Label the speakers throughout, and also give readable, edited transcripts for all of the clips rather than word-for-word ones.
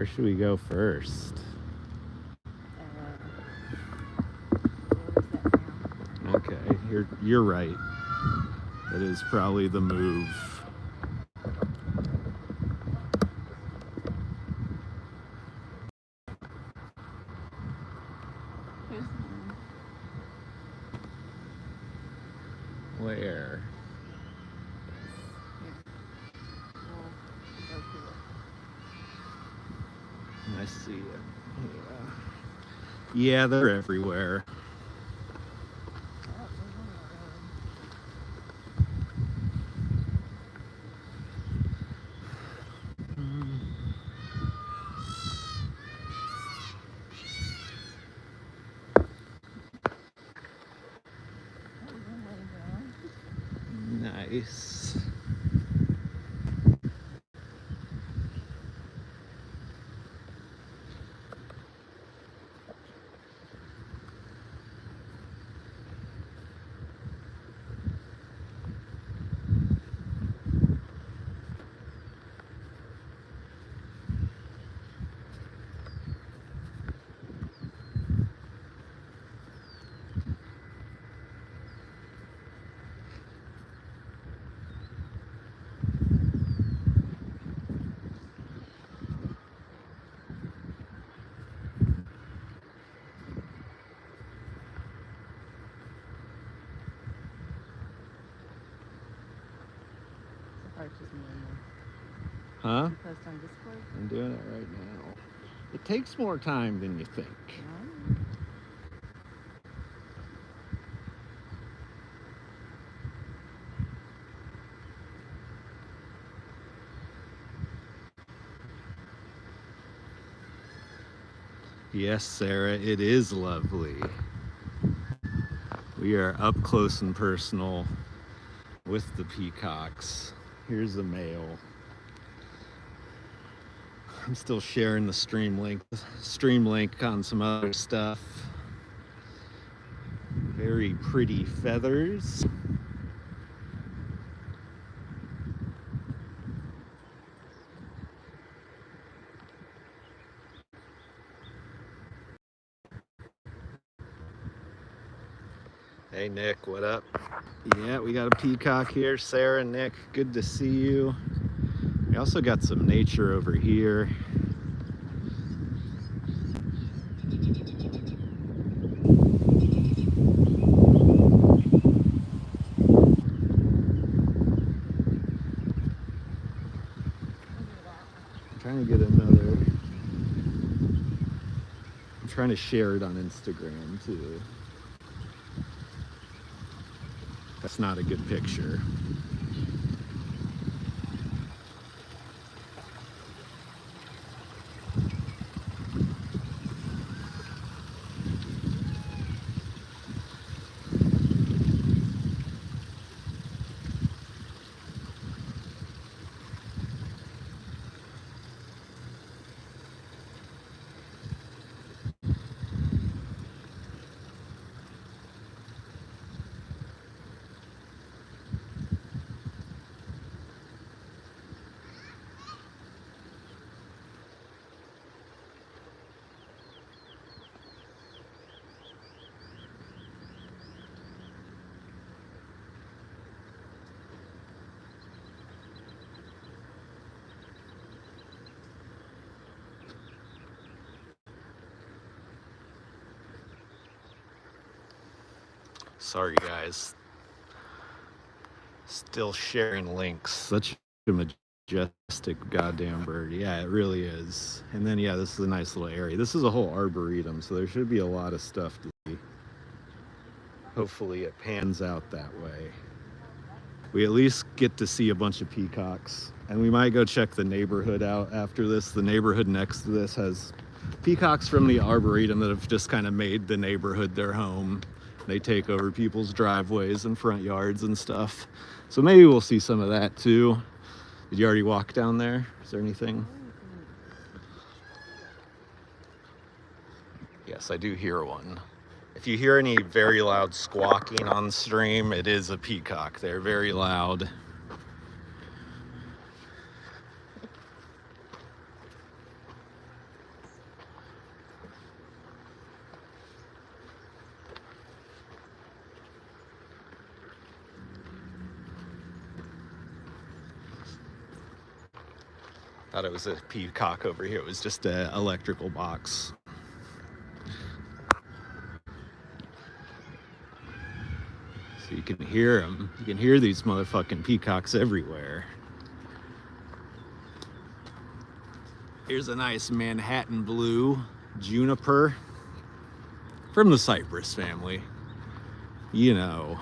Speaker 1: Where should we go first? Okay, you're right. That is probably the move. Where? I see it. Yeah, they're everywhere. Nice. Huh? I'm doing it right now. It takes more time than you think. Yes, Sarah, it is lovely. We are up close and personal with the peacocks. Here's the male. I'm still sharing the stream link on some other stuff. Very pretty feathers. Hey Nick, what up? Yeah, we got a peacock here. Sarah, Nick, good to see you. We also got some nature over here. I'm trying to share it on Instagram too. That's not a good picture. Sorry guys. Still sharing links. Such a majestic goddamn bird. Yeah, it really is. And then yeah, this is a nice little area. This is a whole arboretum, so there should be a lot of stuff to see. Hopefully it pans out that way. We at least get to see a bunch of peacocks. And we might go check the neighborhood out after this. The neighborhood next to this has peacocks from the arboretum that have just kind of made the neighborhood their home. They take over people's driveways and front yards and stuff. So maybe we'll see some of that too. Did you already walk down there? Is there anything? Yes, I do hear one. If you hear any very loud squawking on stream, it is a peacock. They're very loud. Thought it was a peacock over here. It was just an electrical box. So you can hear them. You can hear these motherfucking peacocks everywhere. Here's a nice Manhattan blue juniper from the cypress family. You know.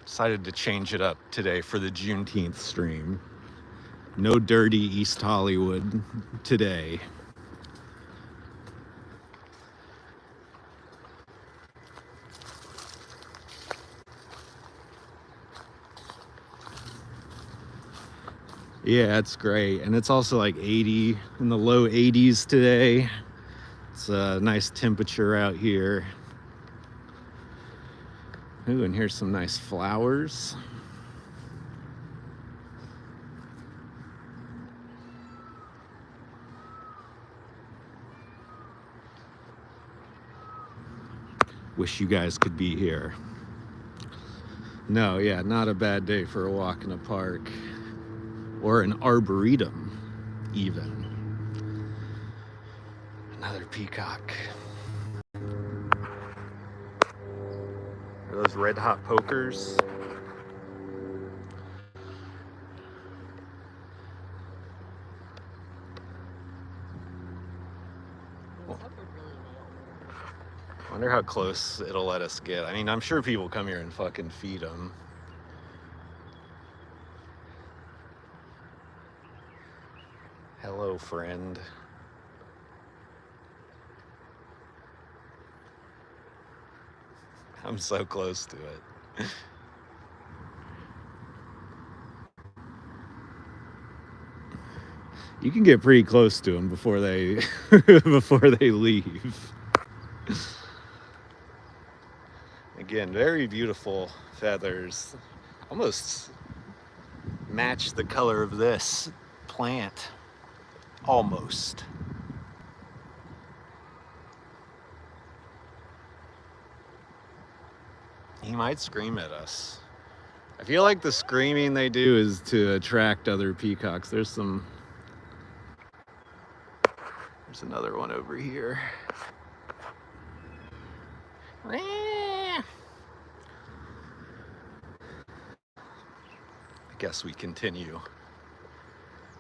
Speaker 1: Decided to change it up today for the Juneteenth stream. No dirty East Hollywood today. Yeah, it's great. And it's also like 80 in the low 80s today. It's a nice temperature out here. Ooh, and here's some nice flowers. Wish you guys could be here. No, yeah, not a bad day for a walk in a park. Or an arboretum, even. Another peacock. Are those red hot pokers? Wonder how close it'll let us get. I mean, I'm sure people come here and fucking feed them. Hello, friend. I'm so close to it. You can get pretty close to them before they before they leave. Again, very beautiful feathers. Almost match the color of this plant. Almost. He might scream at us. I feel like the screaming they do is to attract other peacocks. There's another one over here. I guess we continue.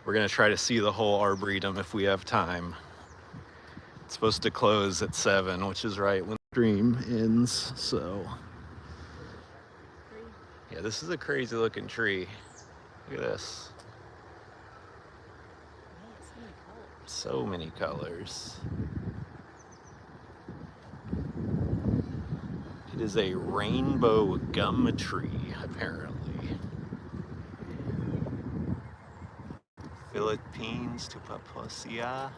Speaker 1: We're gonna try to see the whole arboretum if we have time. It's supposed to close at 7, which is right when the stream ends, so. Yeah, this is a crazy looking tree. Look at this. So many colors. It is a rainbow gum tree, apparently. Philippines to Papuasia.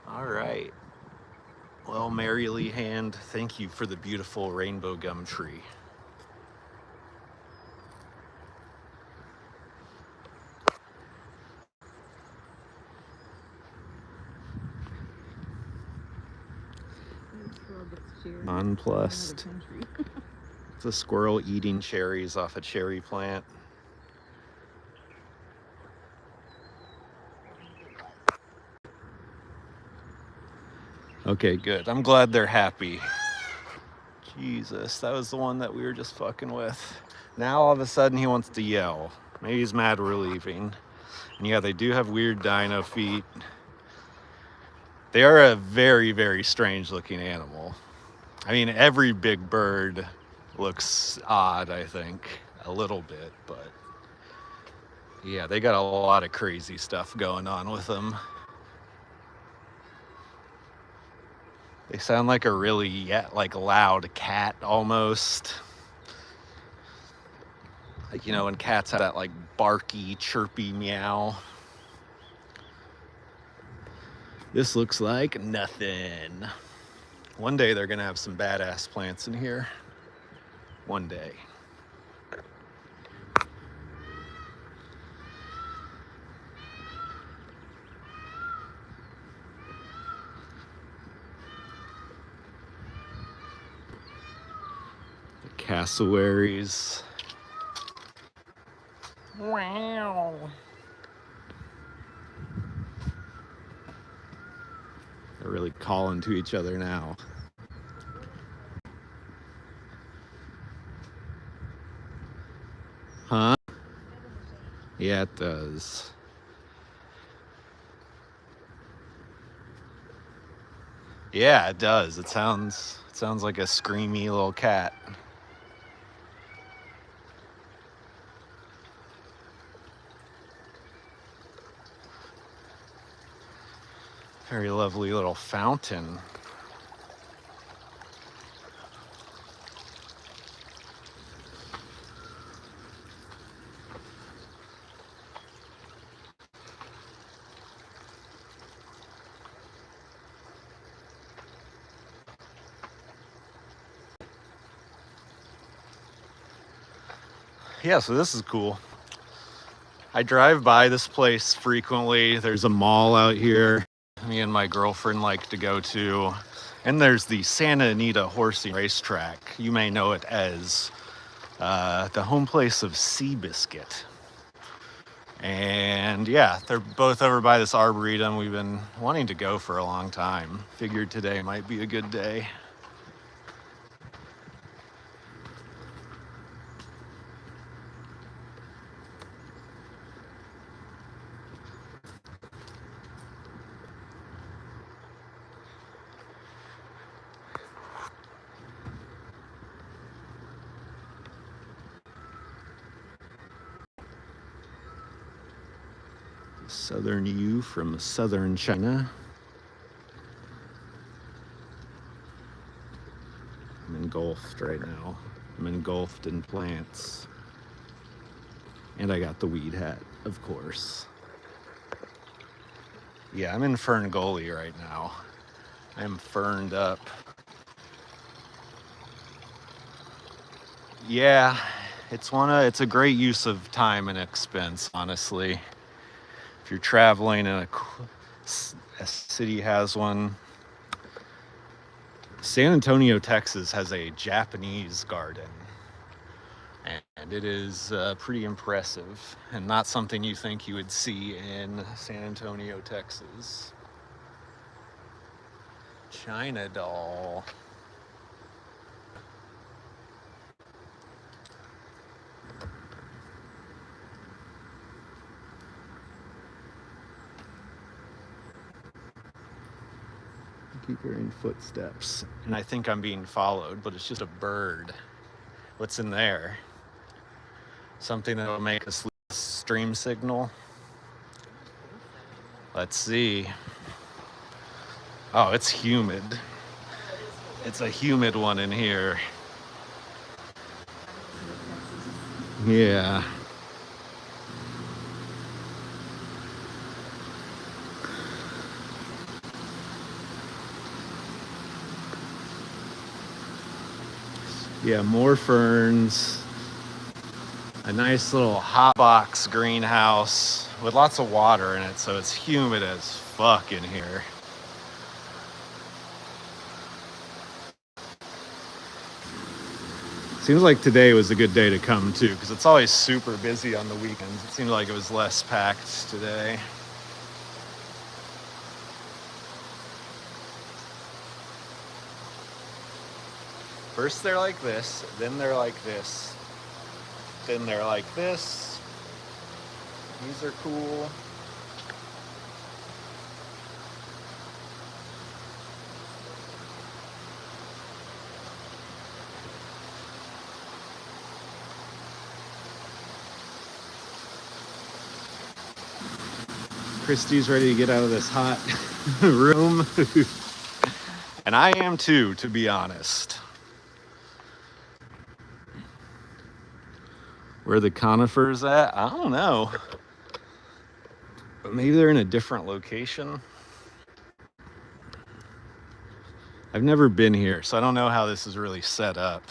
Speaker 1: All right. Well, Mary Lee Hand, thank you for the beautiful rainbow gum tree. Nonplussed. It's a squirrel eating cherries off a cherry plant. Okay, good. I'm glad they're happy. Jesus, that was the one that we were just fucking with. Now all of a sudden he wants to yell. Maybe he's mad we're leaving. And yeah, they do have weird dino feet. They are a very, very strange looking animal. I mean, every big bird looks odd, I think, a little bit, but yeah, they got a lot of crazy stuff going on with them. They sound like a really, like loud cat almost. Like, you know, when cats have that like barky, chirpy meow. This looks like nothing. One day they're gonna have some badass plants in here. One day. cassowaries. Wow. They're really calling to each other now. Huh? Yeah, it does. Yeah, it does. It sounds like a screamy little cat. Very lovely little fountain. Yeah, so this is cool. I drive by this place frequently. There's a mall out here me and my girlfriend like to go to. And there's the Santa Anita Horsey Racetrack. You may know it as the home place of Seabiscuit. And yeah, they're both over by this arboretum. We've been wanting to go for a long time. Figured today might be a good day. Southern yew from southern China. I'm engulfed right now. I'm engulfed in plants. And I got the weed hat, of course. Yeah, I'm in Fern Gully right now. I'm ferned up. Yeah, it's a great use of time and expense, honestly. If you're traveling and a city has one. San Antonio, Texas has a Japanese garden. And it is pretty impressive and not something you think you would see in San Antonio, Texas. China doll. I keep hearing footsteps. And I think I'm being followed, but it's just a bird. What's in there? Something that will make us lose stream signal. Let's see. Oh, it's humid. It's a humid one in here. Yeah. Yeah, more ferns. A nice little hot box greenhouse with lots of water in it, so it's humid as fuck in here. Seems like today was a good day to come too, because it's always super busy on the weekends. It seemed like it was less packed today. First they're like this, then they're like this, then they're like this. These are cool. Christy's ready to get out of this hot room. And I am too, to be honest. Where are the conifers at? I don't know. But maybe they're in a different location. I've never been here, so I don't know how this is really set up.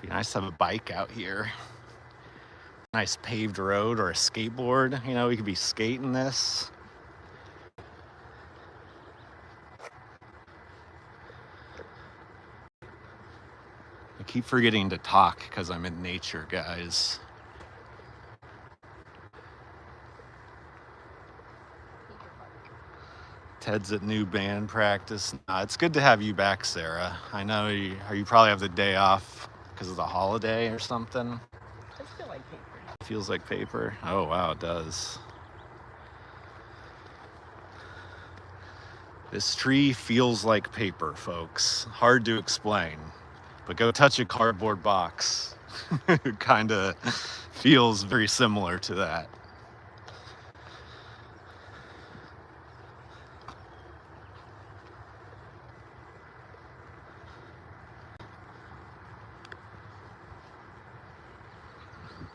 Speaker 1: Be nice to have a bike out here. Nice paved road or a skateboard. You know, we could be skating this. I keep forgetting to talk because I'm in nature, guys. Ted's at new band practice. It's good to have you back, Sarah. I know you probably have the day off because of the holiday or something.
Speaker 2: Does feel like paper.
Speaker 1: Feels like paper? Oh, wow, it does. This tree feels like paper, folks. Hard to explain. But go touch a cardboard box. It kind of feels very similar to that.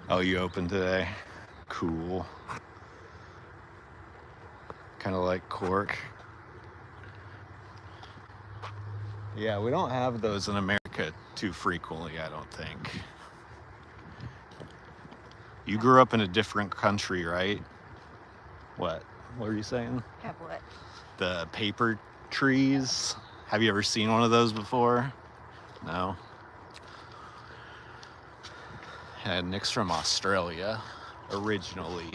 Speaker 1: Oh, you open today? Cool. Kind of like cork. Yeah, we don't have those in America too frequently, I don't think. You grew up in a different country, right? What? What were you saying?
Speaker 2: Have what?
Speaker 1: The paper trees. Have you ever seen one of those before? No? And Nick's from Australia, originally.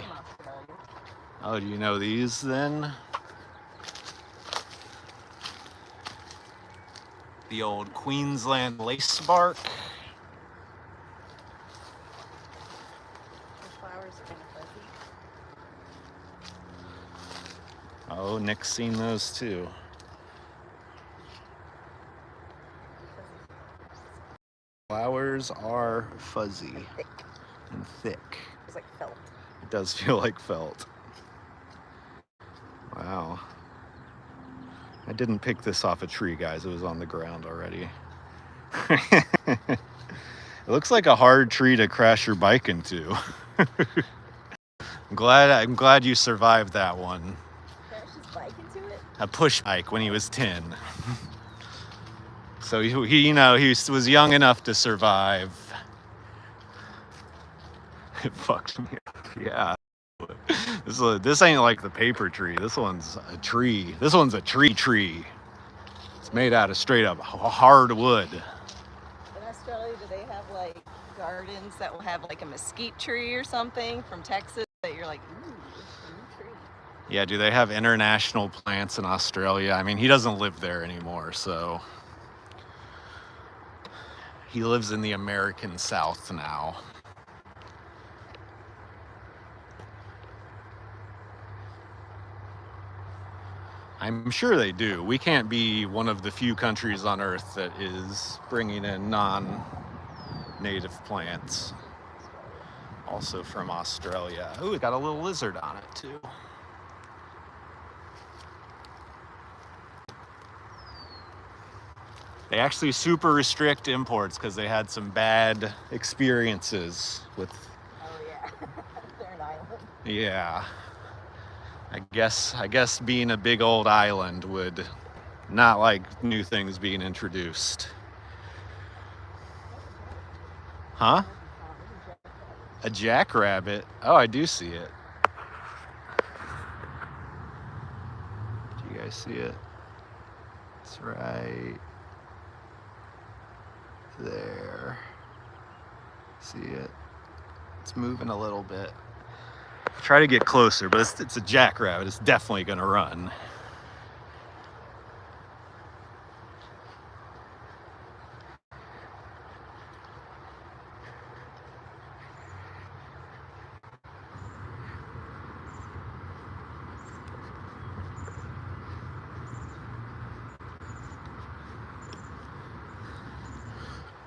Speaker 1: Oh, do you know these then? The old Queensland lace bark.
Speaker 2: The flowers are kind of fuzzy.
Speaker 1: Oh, Nick's seen those too. Flowers are fuzzy and thick.
Speaker 2: It's like felt.
Speaker 1: It does feel like felt. Wow. I didn't pick this off a tree, guys. It was on the ground already. It looks like a hard tree to crash your bike into. I'm glad you survived that one.
Speaker 2: Crash his bike into it?
Speaker 1: A push bike when he was 10. So he was young enough to survive. It fucked me up. Yeah. This ain't like the paper tree. This one's a tree. This one's a tree. It's made out of straight up hard wood.
Speaker 2: In Australia, do they have like gardens that will have like a mesquite tree or something from Texas that you're like, ooh, a new tree?
Speaker 1: Yeah, do they have international plants in Australia? I mean, he doesn't live there anymore, so he lives in the American South now. I'm sure they do. We can't be one of the few countries on Earth that is bringing in non-native plants. Also from Australia. Ooh, it got a little lizard on it too. They actually super restrict imports because they had some bad experiences with.
Speaker 2: Oh yeah, they're an island.
Speaker 1: Yeah. I guess being a big old island would not like new things being introduced. Huh? A jackrabbit? Oh, I do see it. Do you guys see it? It's right there. See it? It's moving a little bit. Try to get closer, but it's a jackrabbit. It's definitely gonna run.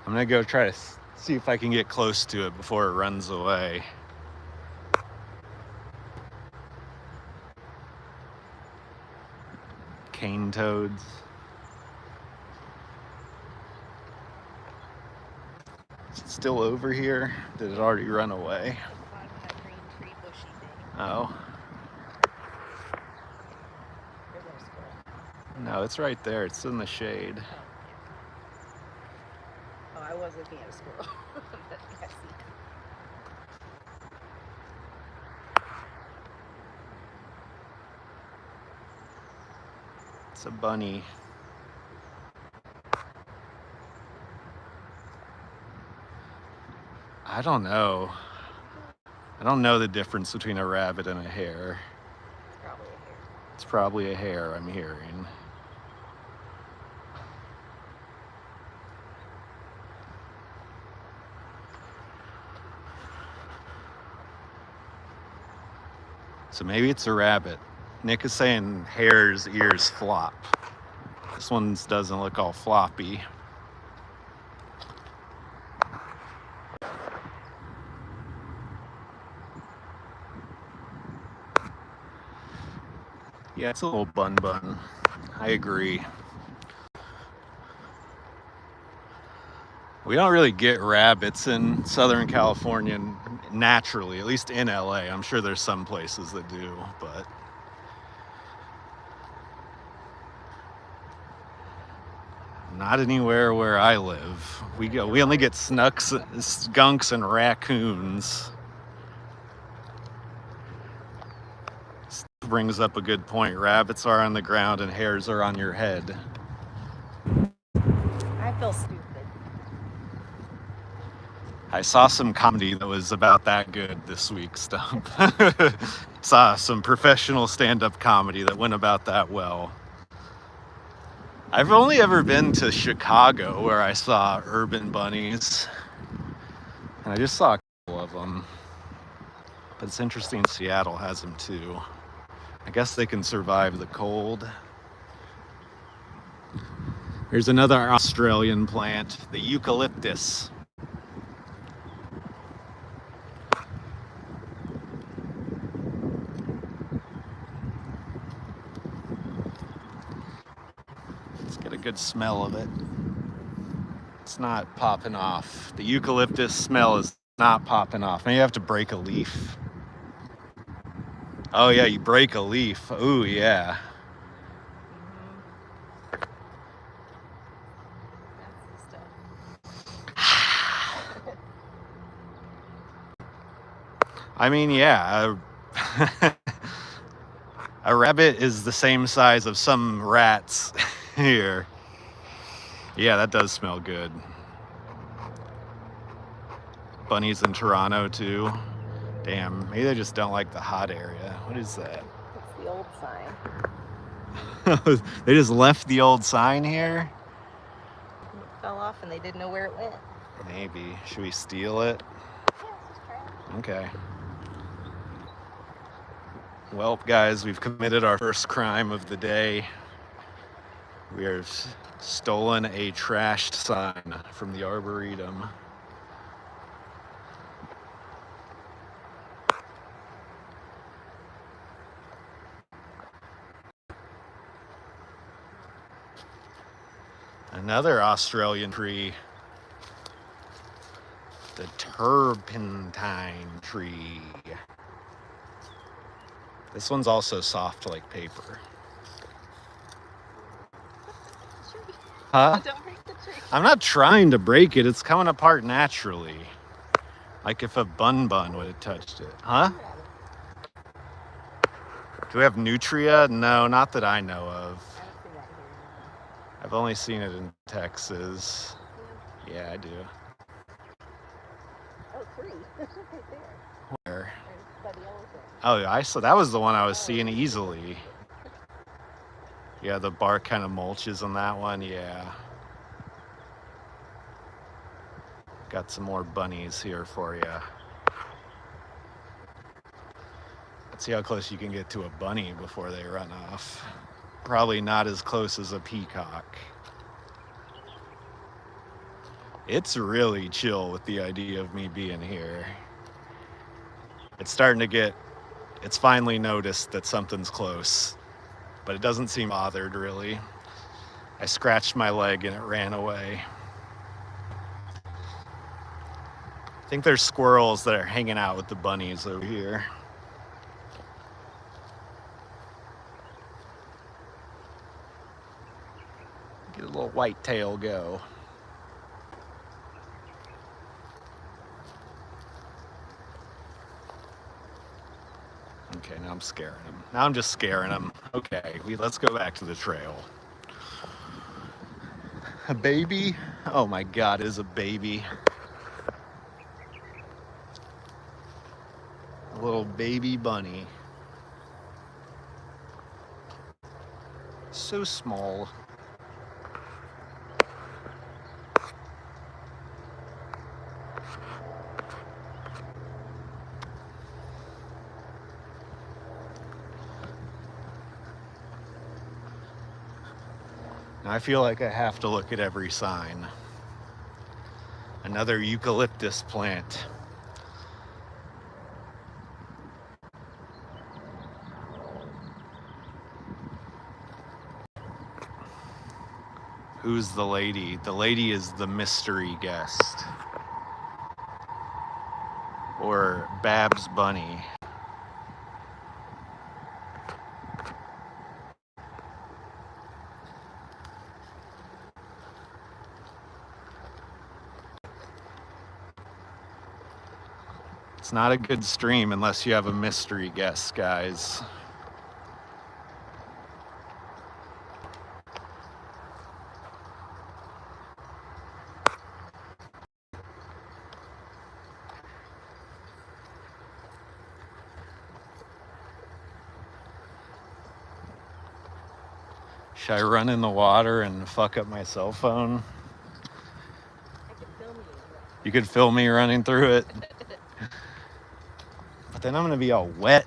Speaker 1: I'm gonna go try to see if I can get close to it before it runs away. Cane toads. Is it still over here? Did it already run away? Oh. No, it's right there. It's in the shade.
Speaker 2: Oh, I wasn't was looking at a squirrel. But yeah, I see it.
Speaker 1: It's a bunny. I don't know. I don't know the difference between a rabbit and a hare.
Speaker 2: It's probably a hare.
Speaker 1: It's probably a hare, I'm hearing. So maybe it's a rabbit. Nick is saying hare's ears flop. This one doesn't look all floppy. Yeah, it's a little bun. I agree. We don't really get rabbits in Southern California naturally, at least in LA. I'm sure there's some places that do, but not anywhere where I live. We only get skunks and raccoons. This brings up a good point. Rabbits are on the ground and hares are on your head.
Speaker 2: I feel stupid.
Speaker 1: I saw some comedy that was about that good this week, Stump. Saw some professional stand-up comedy that went about that well. I've only ever been to Chicago where I saw urban bunnies. And I just saw a couple of them. But it's interesting Seattle has them too. I guess they can survive the cold. Here's another Australian plant, the eucalyptus. Let's get a good smell of it. It's not popping off. The eucalyptus smell is not popping off. Maybe you have to break a leaf. Oh yeah, you break a leaf. Ooh, yeah.
Speaker 2: That's the stuff.
Speaker 1: I mean, yeah. A rabbit is the same size of some rats here. Yeah, that does smell good. Bunnies in Toronto too. Damn, maybe they just don't like the hot area. What is that?
Speaker 2: It's the old sign.
Speaker 1: They just left the old sign here?
Speaker 2: It fell off and they didn't know where it went.
Speaker 1: Maybe. Should we steal it?
Speaker 2: Yeah, let's just try it.
Speaker 1: Okay. Well, guys, we've committed our first crime of the day. We have stolen a trashed sign from the arboretum. Another Australian tree. The turpentine tree. This one's also soft like paper. Huh?
Speaker 2: Don't break the tree.
Speaker 1: I'm not trying to break it. It's coming apart naturally. Like if a bun would have touched it. Huh? Do we have nutria? No, not that I know of.
Speaker 2: I don't see that here.
Speaker 1: I've only seen it in Texas. Yeah, I do.
Speaker 2: Oh, three. Right there.
Speaker 1: Where?
Speaker 2: There's by the yellow thing.
Speaker 1: Oh, I saw that was the one I was seeing easily. Yeah, the bark kind of mulches on that one. Yeah. Got some more bunnies here for you. Let's see how close you can get to a bunny before they run off. Probably not as close as a peacock. It's really chill with the idea of me being here. It's finally noticed that something's close, but it doesn't seem bothered really. I scratched my leg and it ran away. I think there's squirrels that are hanging out with the bunnies over here. Get a little whitetail go. Okay, now I'm scaring him. Now I'm just scaring him. Okay, let's go back to the trail. A baby? Oh my God, it is a baby. A little baby bunny. So small. I feel like I have to look at every sign. Another eucalyptus plant. Who's the lady? The lady is the mystery guest. Or Babs Bunny. It's not a good stream unless you have a mystery guest, guys. Should I run in the water and fuck up my cell phone?
Speaker 2: I could film you.
Speaker 1: You could film me running through it. But then I'm gonna be all wet.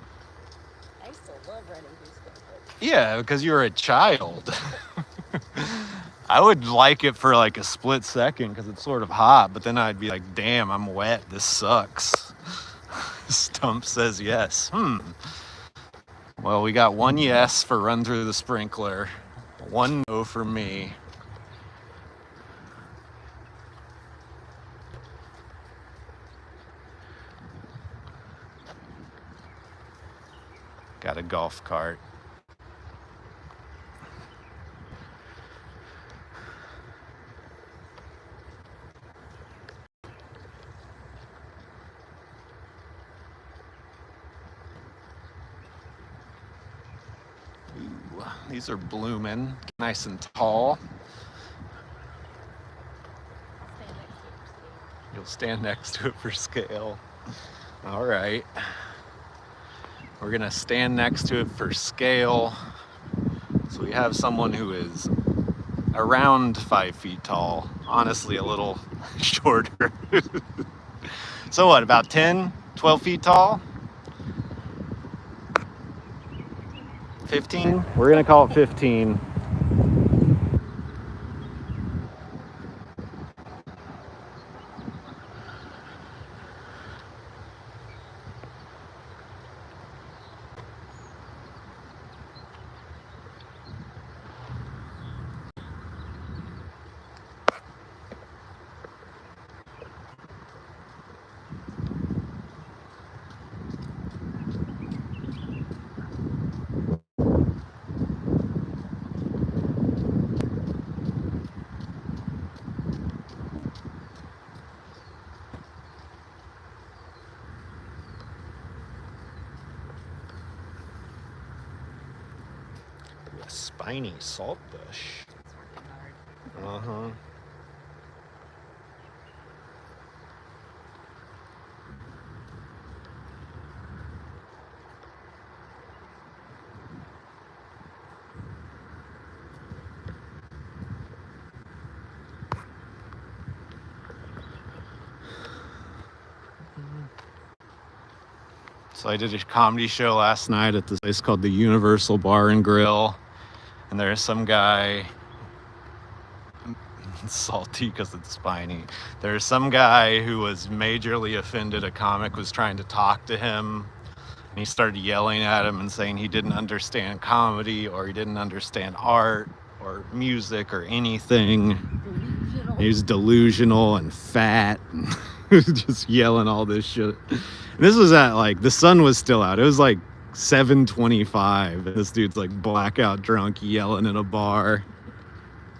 Speaker 2: I used to love running through stuff.
Speaker 1: Yeah, because you're a child. I would like it for like a split second because it's sort of hot, but then I'd be like, damn, I'm wet. This sucks. Stump says yes. Well, we got one yes for run through the sprinkler. One no for me. Got a golf cart. Ooh, these are blooming, nice and tall. You'll stand next to it for scale. All right. We're gonna stand next to it for scale. So we have someone who is around 5 feet tall. Honestly, a little shorter. So what, about 10, 12 feet tall? 15? We're gonna call it 15. A spiny salt bush. Uh-huh. So I did a comedy show last night at this place called the Universal Bar and Grill. And there's some guy, it's salty because it's spiny. There's some guy who was majorly offended a comic was trying to talk to him. And he started yelling at him and saying he didn't understand comedy or he didn't understand art or music or anything. He was delusional and fat. Just yelling all this shit. This was at like, the sun was still out. It was like 7:25. This dude's like blackout drunk yelling in a bar.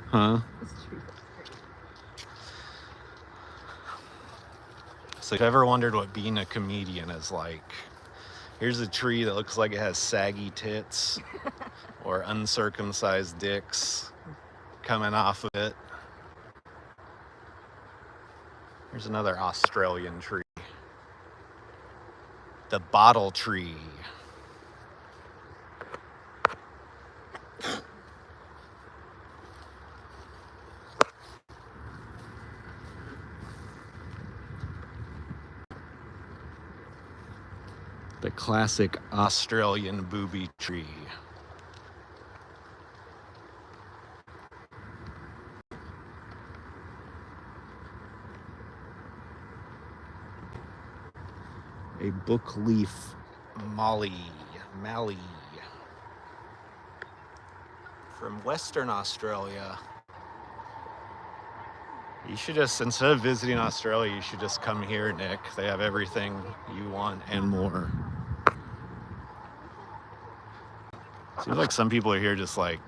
Speaker 1: Huh? So if you've ever wondered what being a comedian is like, Here's a tree that looks like it has saggy tits or uncircumcised dicks coming off of it. Here's another Australian tree. The bottle tree. The classic Australian booby tree. A book leaf mallee from Western Australia. You should just, instead of visiting Australia, you should just come here, Nick. They have everything you want and more. Seems like some people are here just like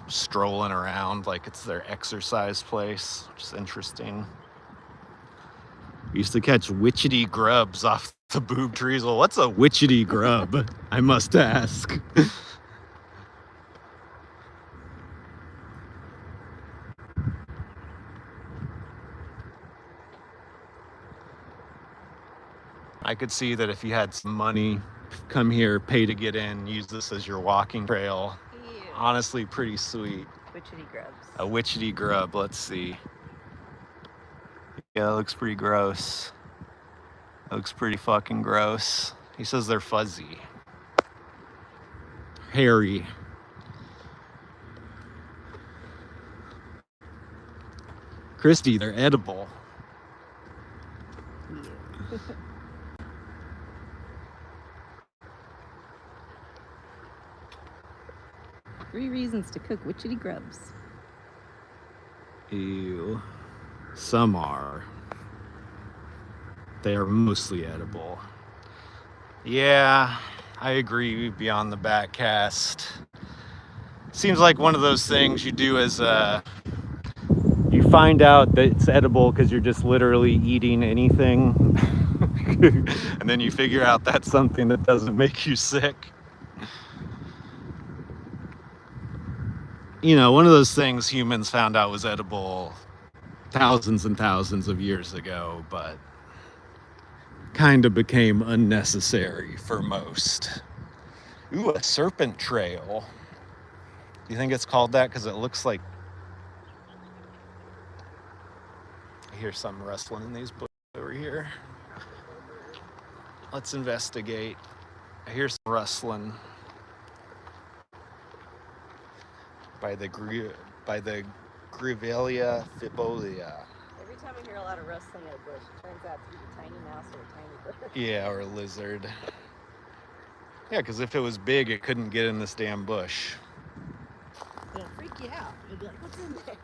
Speaker 1: strolling around like it's their exercise place, which is interesting. We used to catch witchetty grubs off the boob trees. Well, what's a witchetty grub? I must ask. I could see that if you had some money, come here, pay to get in, use this as your walking trail.
Speaker 2: Ew.
Speaker 1: Honestly, pretty sweet.
Speaker 2: Witchetty grubs.
Speaker 1: A witchetty grub, let's see. Yeah, that looks pretty gross. That looks pretty fucking gross. He says they're fuzzy. Hairy. Christy, they're edible.
Speaker 2: Ew. 3 reasons to cook witchetty grubs.
Speaker 1: Ew. Some are. They are mostly edible. Yeah, I agree beyond the backcast. Seems like one of those things you do as you find out that it's edible because you're just literally eating anything. And then you figure out that's something that doesn't make you sick. You know, one of those things humans found out was edible thousands and thousands of years ago, but kind of became unnecessary for most. Ooh, a serpent trail. Do you think it's called that because it looks like... I hear some rustling in these bushes over here. Let's investigate. I hear some rustling by the Grevillea fibolia.
Speaker 2: Every time I hear a lot of rustling at a bush, it turns out to be a tiny mouse or a tiny bird.
Speaker 1: Yeah, or a lizard. Yeah, because if it was big, it couldn't get in this damn bush.
Speaker 2: It'll freak you out. You'll be like, what's in there?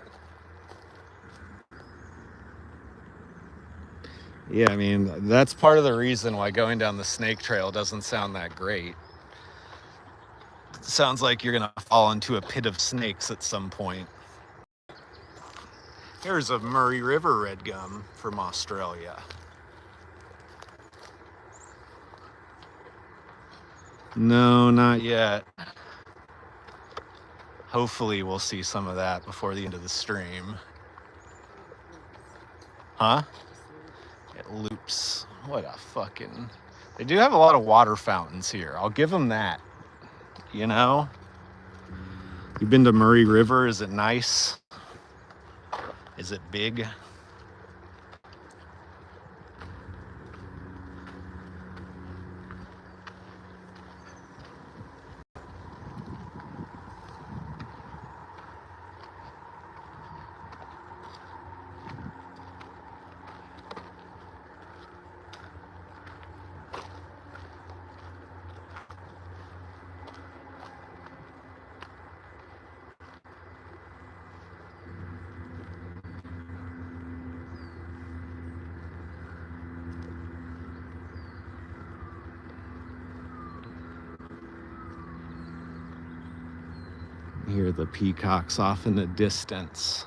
Speaker 1: Yeah, I mean, that's part of the reason why going down the snake trail doesn't sound that great. It sounds like you're gonna fall into a pit of snakes at some point. Here's a Murray River red gum from Australia. No, not yet. Hopefully we'll see some of that before the end of the stream. Huh? It loops. What a fucking... They do have a lot of water fountains here. I'll give them that. You know? You've been to Murray River? Is it nice? Is it big? Hear the peacocks off in the distance.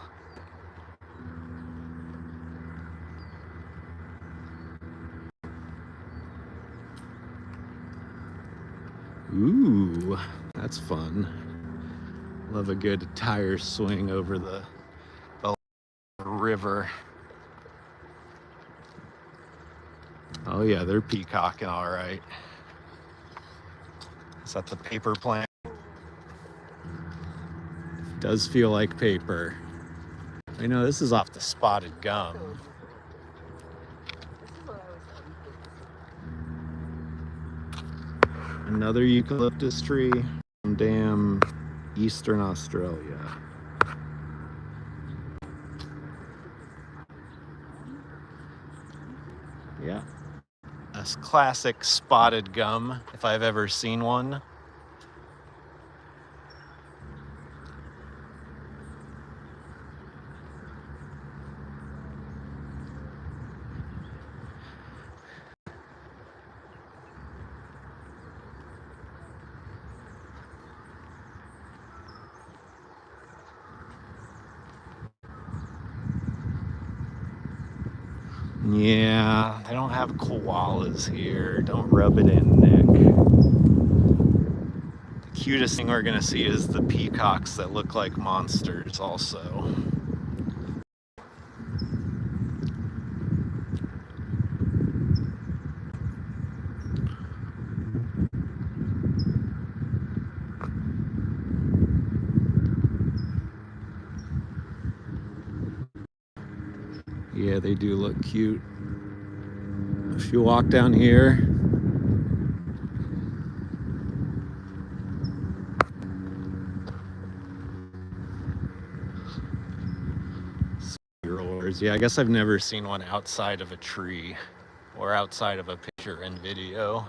Speaker 1: Ooh, that's fun. Love a good tire swing over the river. Oh yeah, they're peacocking all right. Is that the paper plant? Does feel like paper. I know this is off the spotted gum. Another eucalyptus tree from damn Eastern Australia. Yeah. A classic spotted gum, if I've ever seen one. Yeah, they don't have koalas here. Don't rub it in, Nick. The cutest thing we're gonna see is the peacocks that look like monsters also. Yeah, they do look cute. If you walk down here, yeah, I guess I've never seen one outside of a tree or outside of a picture and video.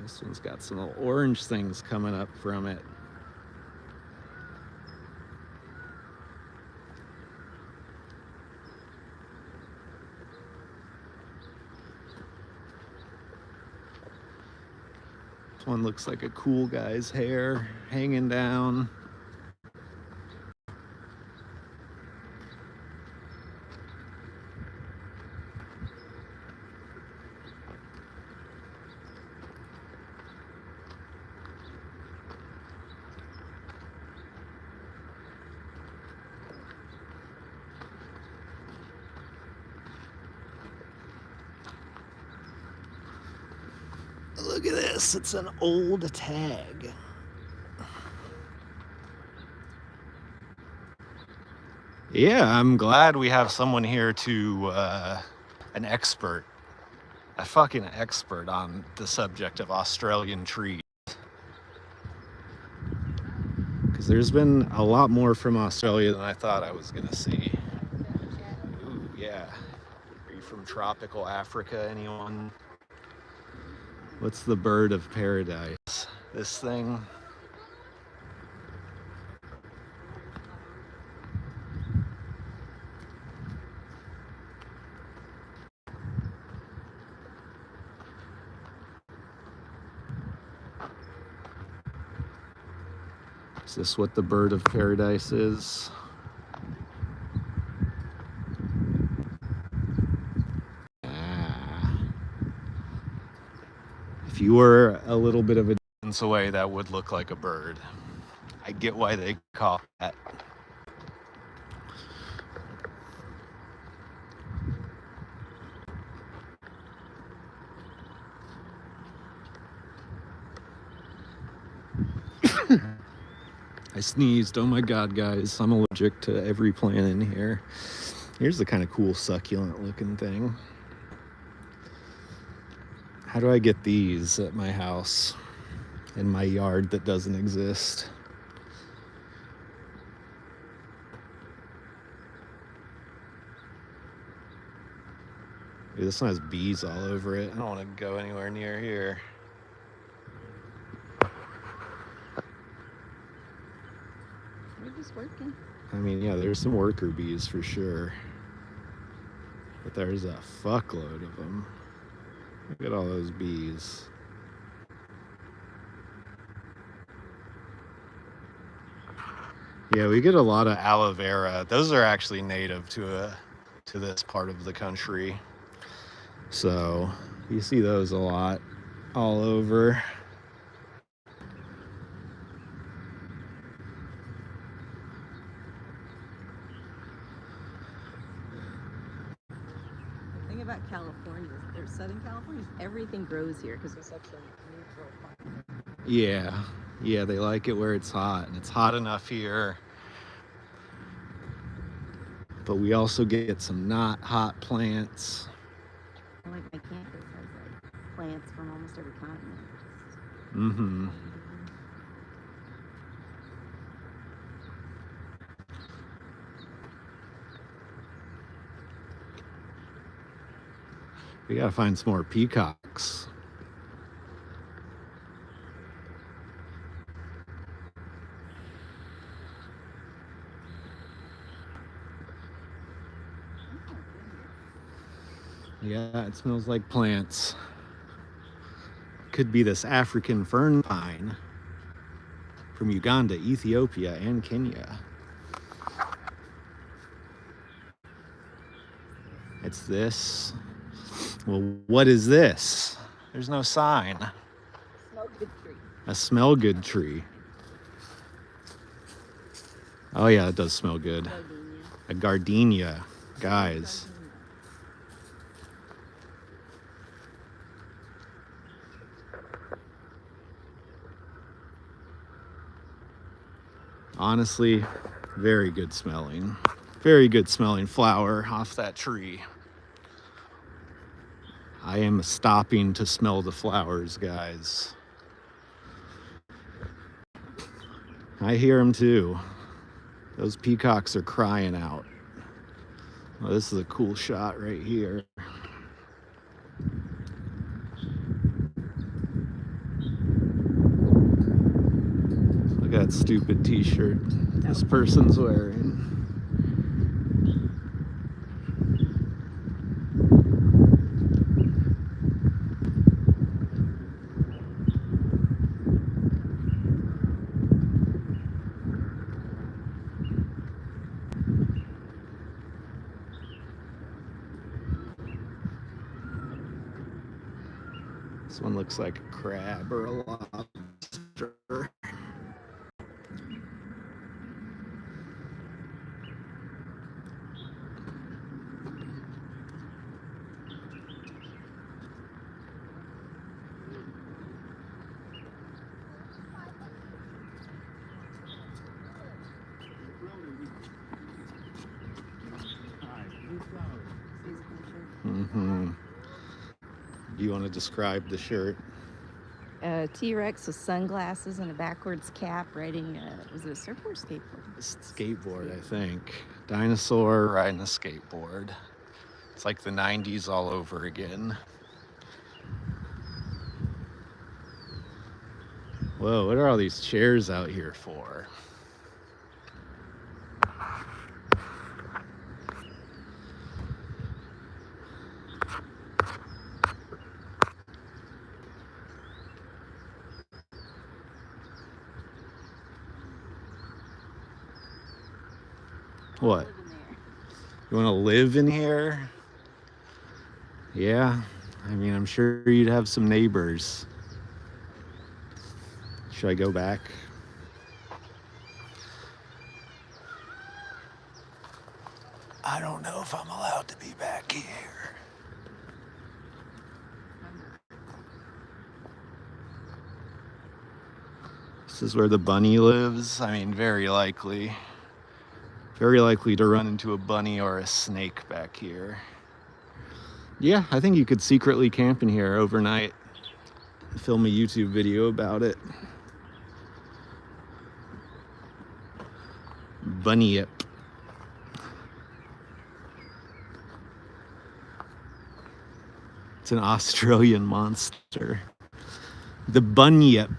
Speaker 1: This one's got some little orange things coming up from it. This one looks like a cool guy's hair hanging down. Look at this, it's an old tag. Yeah, I'm glad we have someone here an expert, a fucking expert on the subject of Australian trees. Because there's been a lot more from Australia than I thought I was gonna see. Ooh, yeah. Are you from tropical Africa, anyone? What's the bird of paradise? This thing? Is this what the bird of paradise is? If you were a little bit of a distance away, that would look like a bird. I get why they call it that. I sneezed. Oh my god, guys. I'm allergic to every plant in here. Here's the kind of cool succulent looking thing. How do I get these at my house, in my yard that doesn't exist? Dude, this one has bees all over it. I don't want to go anywhere near here.
Speaker 2: We're just working.
Speaker 1: I mean, yeah, there's some worker bees for sure. But there's a fuckload of them. Look at all those bees. Yeah, we get a lot of aloe vera. Those are actually native to this part of the country. So you see those a lot all over.
Speaker 2: The thing about California, or Southern California, is everything grows here because we're such a neutral climate.
Speaker 1: Yeah, yeah, they like it where it's hot, and it's hot enough here. But we also get some not hot plants.
Speaker 2: Like my campus has like plants from almost every continent.
Speaker 1: Mm-hmm. We gotta find some more peacocks. Yeah, it smells like plants. Could be this African fern pine from Uganda, Ethiopia, and Kenya. It's this. Well, what is this? There's no sign.
Speaker 2: Smell good tree.
Speaker 1: A smell good tree. Oh yeah, it does smell good.
Speaker 2: Gardenia.
Speaker 1: A gardenia, guys. Honestly, very good smelling. Very good smelling flower off that tree. I am stopping to smell the flowers, guys. I hear them too. Those peacocks are crying out. Well, this is a cool shot right here. Look at that stupid t-shirt this person's wearing. This one looks like a crab or a lobster. Mm-hmm. Do you want to describe the shirt?
Speaker 2: A T-Rex with sunglasses and a backwards cap riding was it a surfboard or skateboard?
Speaker 1: Skateboard, I think. Dinosaur riding a skateboard. It's like the 90s all over again. Whoa, what are all these chairs out here for? What? You want to live in here? Yeah. I mean, I'm sure you'd have some neighbors. Should I go back? I don't know if I'm allowed to be back here. This is where the bunny lives. I mean, very likely to run into a bunny or a snake back here. Yeah, I think you could secretly camp in here overnight. Film a YouTube video about it. Bunyip. It's an Australian monster. The bunyip.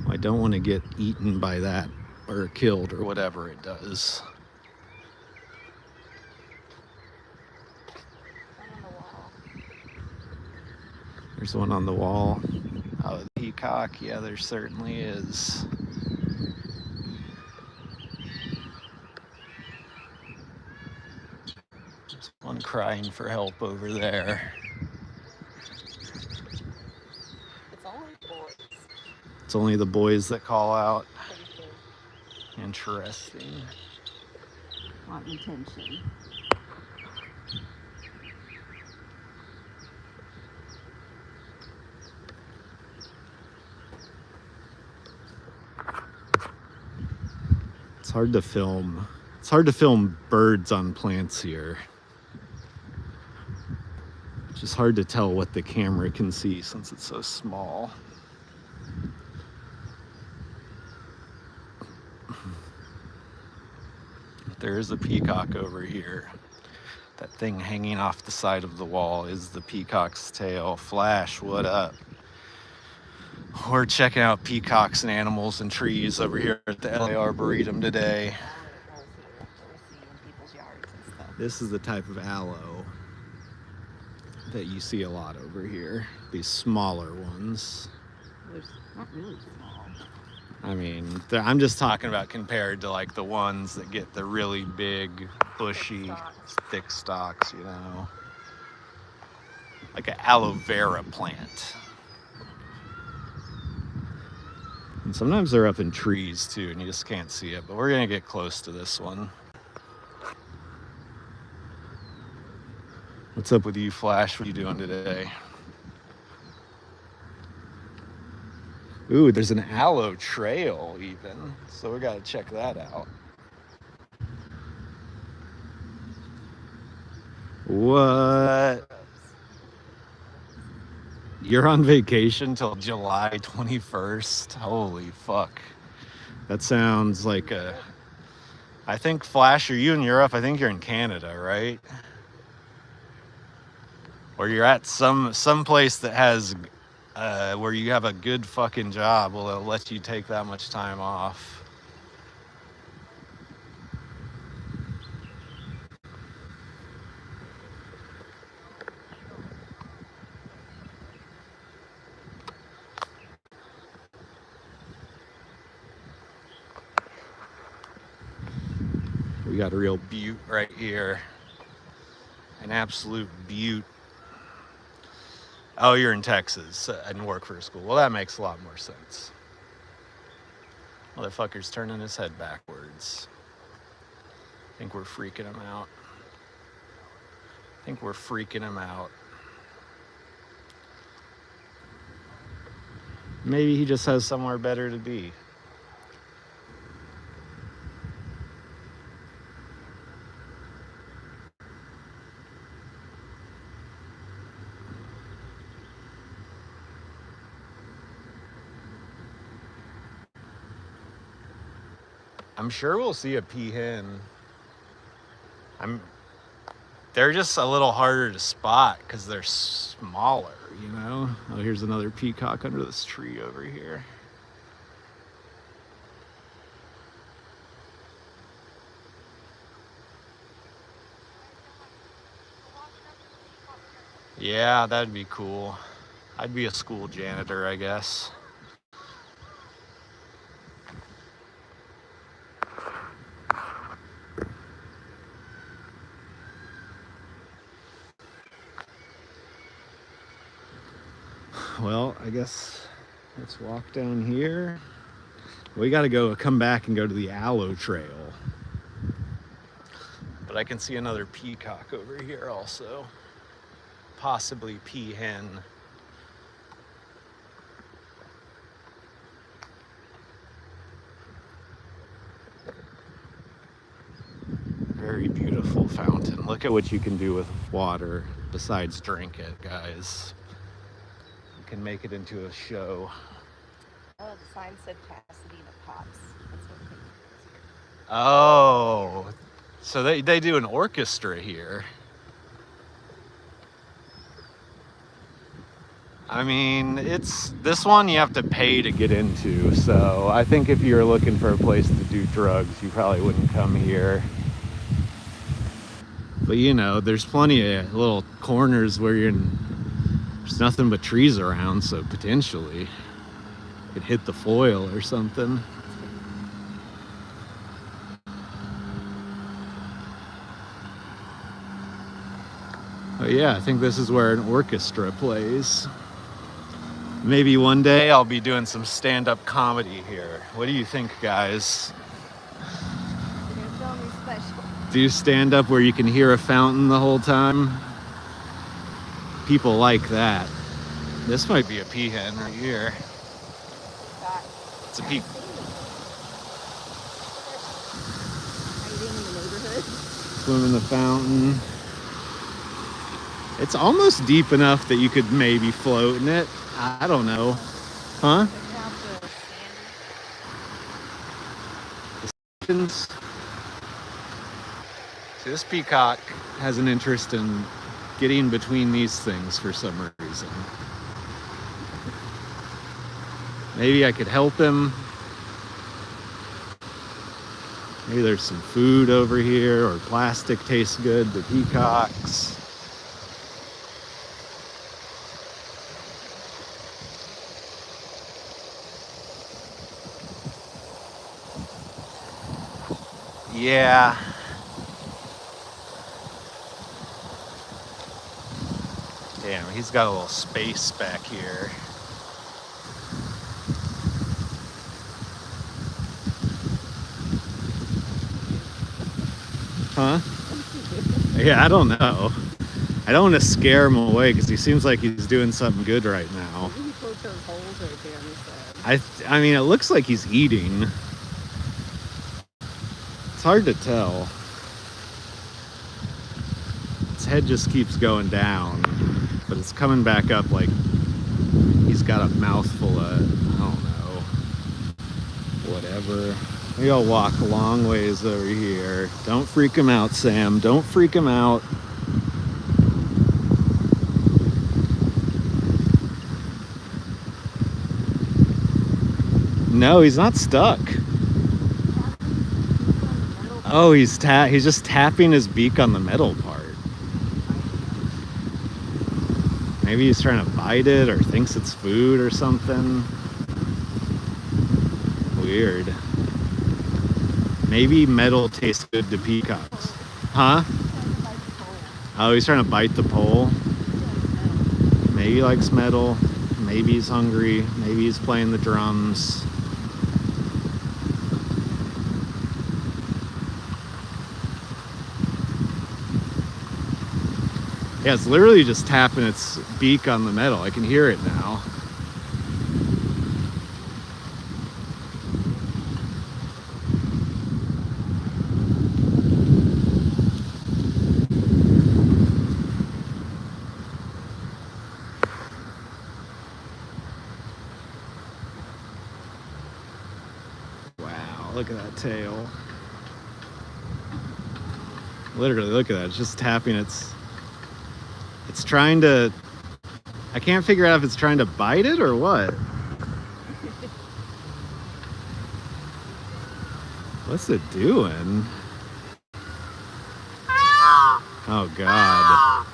Speaker 1: I don't want to get eaten by that or killed or whatever it does. There's one on the wall. Oh, the peacock. Yeah, there certainly is. There's one crying for help over there.
Speaker 2: It's only boys.
Speaker 1: It's only the boys that call out.
Speaker 2: Pretty sure.
Speaker 1: Interesting.
Speaker 2: Want attention.
Speaker 1: It's hard to film. It's hard to film birds on plants here. It's just hard to tell what the camera can see since it's so small. There is a peacock over here. That thing hanging off the side of the wall is the peacock's tail. Flash, what up? We're checking out peacocks and animals and trees over here at the LA Arboretum today. This is the type of aloe that you see a lot over here. These smaller ones.
Speaker 2: They're not really small.
Speaker 1: I mean, I'm just talking about compared to like the ones that get the really big, bushy, thick stalks, you know. Like an aloe vera plant. And sometimes they're up in trees too, and you just can't see it, but we're gonna get close to this one. What's up with you, Flash? What are you doing today? Ooh, there's an aloe trail even, so we gotta check that out. What? You're on vacation till July 21st? Holy fuck. That sounds like a... I think, Flash, are you in Europe? I think you're in Canada, right? Or you're at some place that has... where you have a good fucking job. Will it let you take that much time off? We got a real beaut right here. An absolute beaut. Oh, you're in Texas and work for a school. Well, that makes a lot more sense. Motherfucker's turning his head backwards. I think we're freaking him out. Maybe he just has somewhere better to be. I'm sure we'll see a peahen. They're just a little harder to spot because they're smaller, you know? Oh, here's another peacock under this tree over here. Yeah, that'd be cool. I'd be a school janitor, I guess. Well, I guess let's walk down here. We got to come back and go to the aloe trail. But I can see another peacock over here also. Possibly peahen. Very beautiful fountain. Look at what you can do with water besides drink it, guys. Can make it into a show.
Speaker 2: Oh, the sign said Pasadena Pops. That's what it is.
Speaker 1: Oh, so they do an orchestra here. I mean, this one you have to pay to get into, so I think if you're looking for a place to do drugs, you probably wouldn't come here. But you know, there's plenty of little corners where There's nothing but trees around, so potentially it hit the foil or something. But yeah, I think this is where an orchestra plays. Maybe one day I'll be doing some stand-up comedy here. What do you think, guys?
Speaker 2: You're gonna film me special.
Speaker 1: Do stand-up where you can hear a fountain the whole time? People like that. This might be a peahen right here. It's a peacock.
Speaker 2: Hiding in the neighborhood.
Speaker 1: Swim in the fountain. It's almost deep enough that you could maybe float in it. I don't know. Huh? See, this peacock has an interest in getting between these things for some reason. Maybe I could help him. Maybe there's some food over here, or plastic tastes good to peacocks. Yeah. Damn, he's got a little space back here. Huh? Yeah, I don't know. I don't want to scare him away because he seems like he's doing something good right now.
Speaker 2: Maybe he poked those holes right there on his side.
Speaker 1: I mean, it looks like he's eating. It's hard to tell. His head just keeps going down, but it's coming back up like he's got a mouthful of, I don't know, whatever. Maybe I'll walk a long ways over here. Don't freak him out, Sam. Don't freak him out. No, he's not stuck. Oh, he's just tapping his beak on the metal part. Maybe he's trying to bite it or thinks it's food or something. Weird. Maybe metal tastes good to peacocks. Huh? Oh, he's trying to bite the pole. Maybe he likes metal. Maybe he's hungry. Maybe he's playing the drums. Yeah, it's literally just tapping its beak on the metal. I can hear it now. Wow, look at that tail. Literally, look at that. It's just tapping its... It's trying to... I can't figure out if it's trying to bite it or what. What's it doing? Oh, God.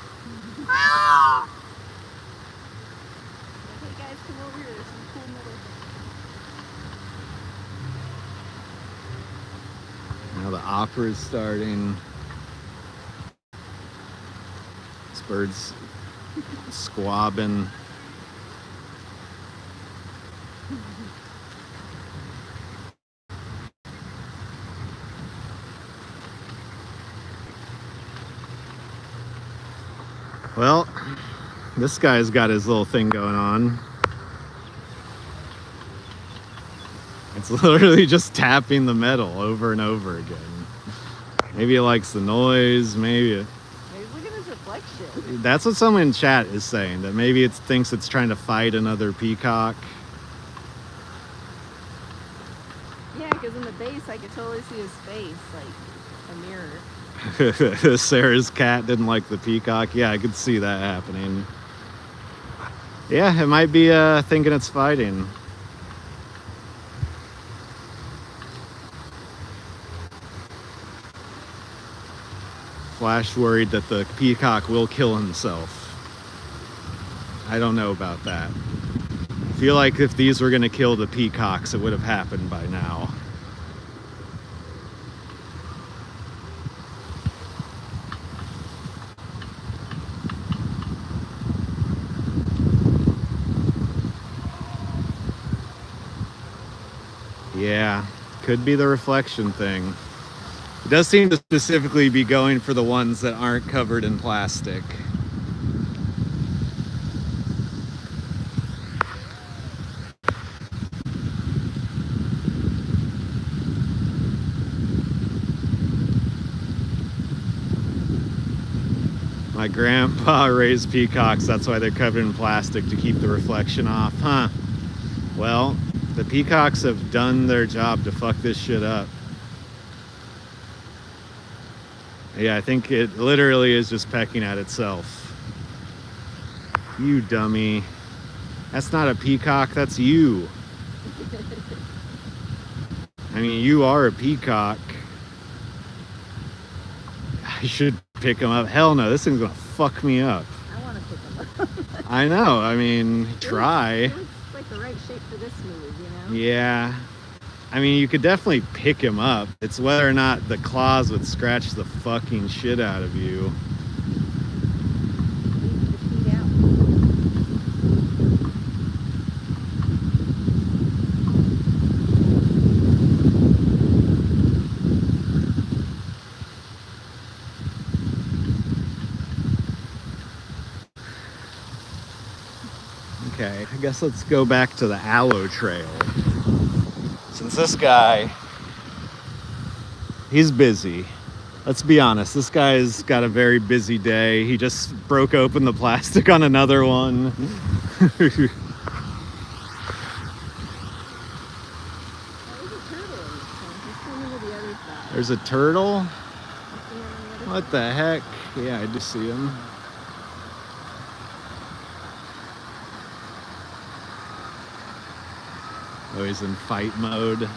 Speaker 2: Hey guys, come over here. There's some cool metal.
Speaker 1: Now the opera's starting. This bird's squabbing. Well, this guy's got his little thing going on. It's literally just tapping the metal over and over again. Maybe it likes the noise, maybe it...
Speaker 2: Look at his reflection.
Speaker 1: That's what someone in chat is saying, that maybe it thinks it's trying to fight another peacock.
Speaker 2: Yeah, because in the base I could totally see his face, like a mirror.
Speaker 1: Sarah's cat didn't like the peacock. Yeah, I could see that happening. Yeah, it might be thinking it's fighting. Flash worried that the peacock will kill himself. I don't know about that. I feel like if these were going to kill the peacocks, it would have happened by now. Yeah, could be the reflection thing. It does seem to specifically be going for the ones that aren't covered in plastic. My grandpa raised peacocks, that's why they're covered in plastic, to keep the reflection off. Huh. Well, the peacocks have done their job to fuck this shit up. Yeah, I think it literally is just pecking at itself. You dummy. That's not a peacock, that's you. I mean, you are a peacock. I should pick him up. Hell no, this thing's gonna fuck me up.
Speaker 2: I want to pick them up.
Speaker 1: I know, I mean, try.
Speaker 2: It looks like the right shape for this move, you know?
Speaker 1: Yeah. I mean, you could definitely pick him up. It's whether or not the claws would scratch the fucking shit out of you.
Speaker 2: Leave the feet out.
Speaker 1: Okay, I guess let's go back to the aloe trail. Since this guy, he's busy. Let's be honest, this guy's got a very busy day. He just broke open the plastic on another one. There's a turtle? What the heck? Yeah, I just see him. Oh, he's in fight mode.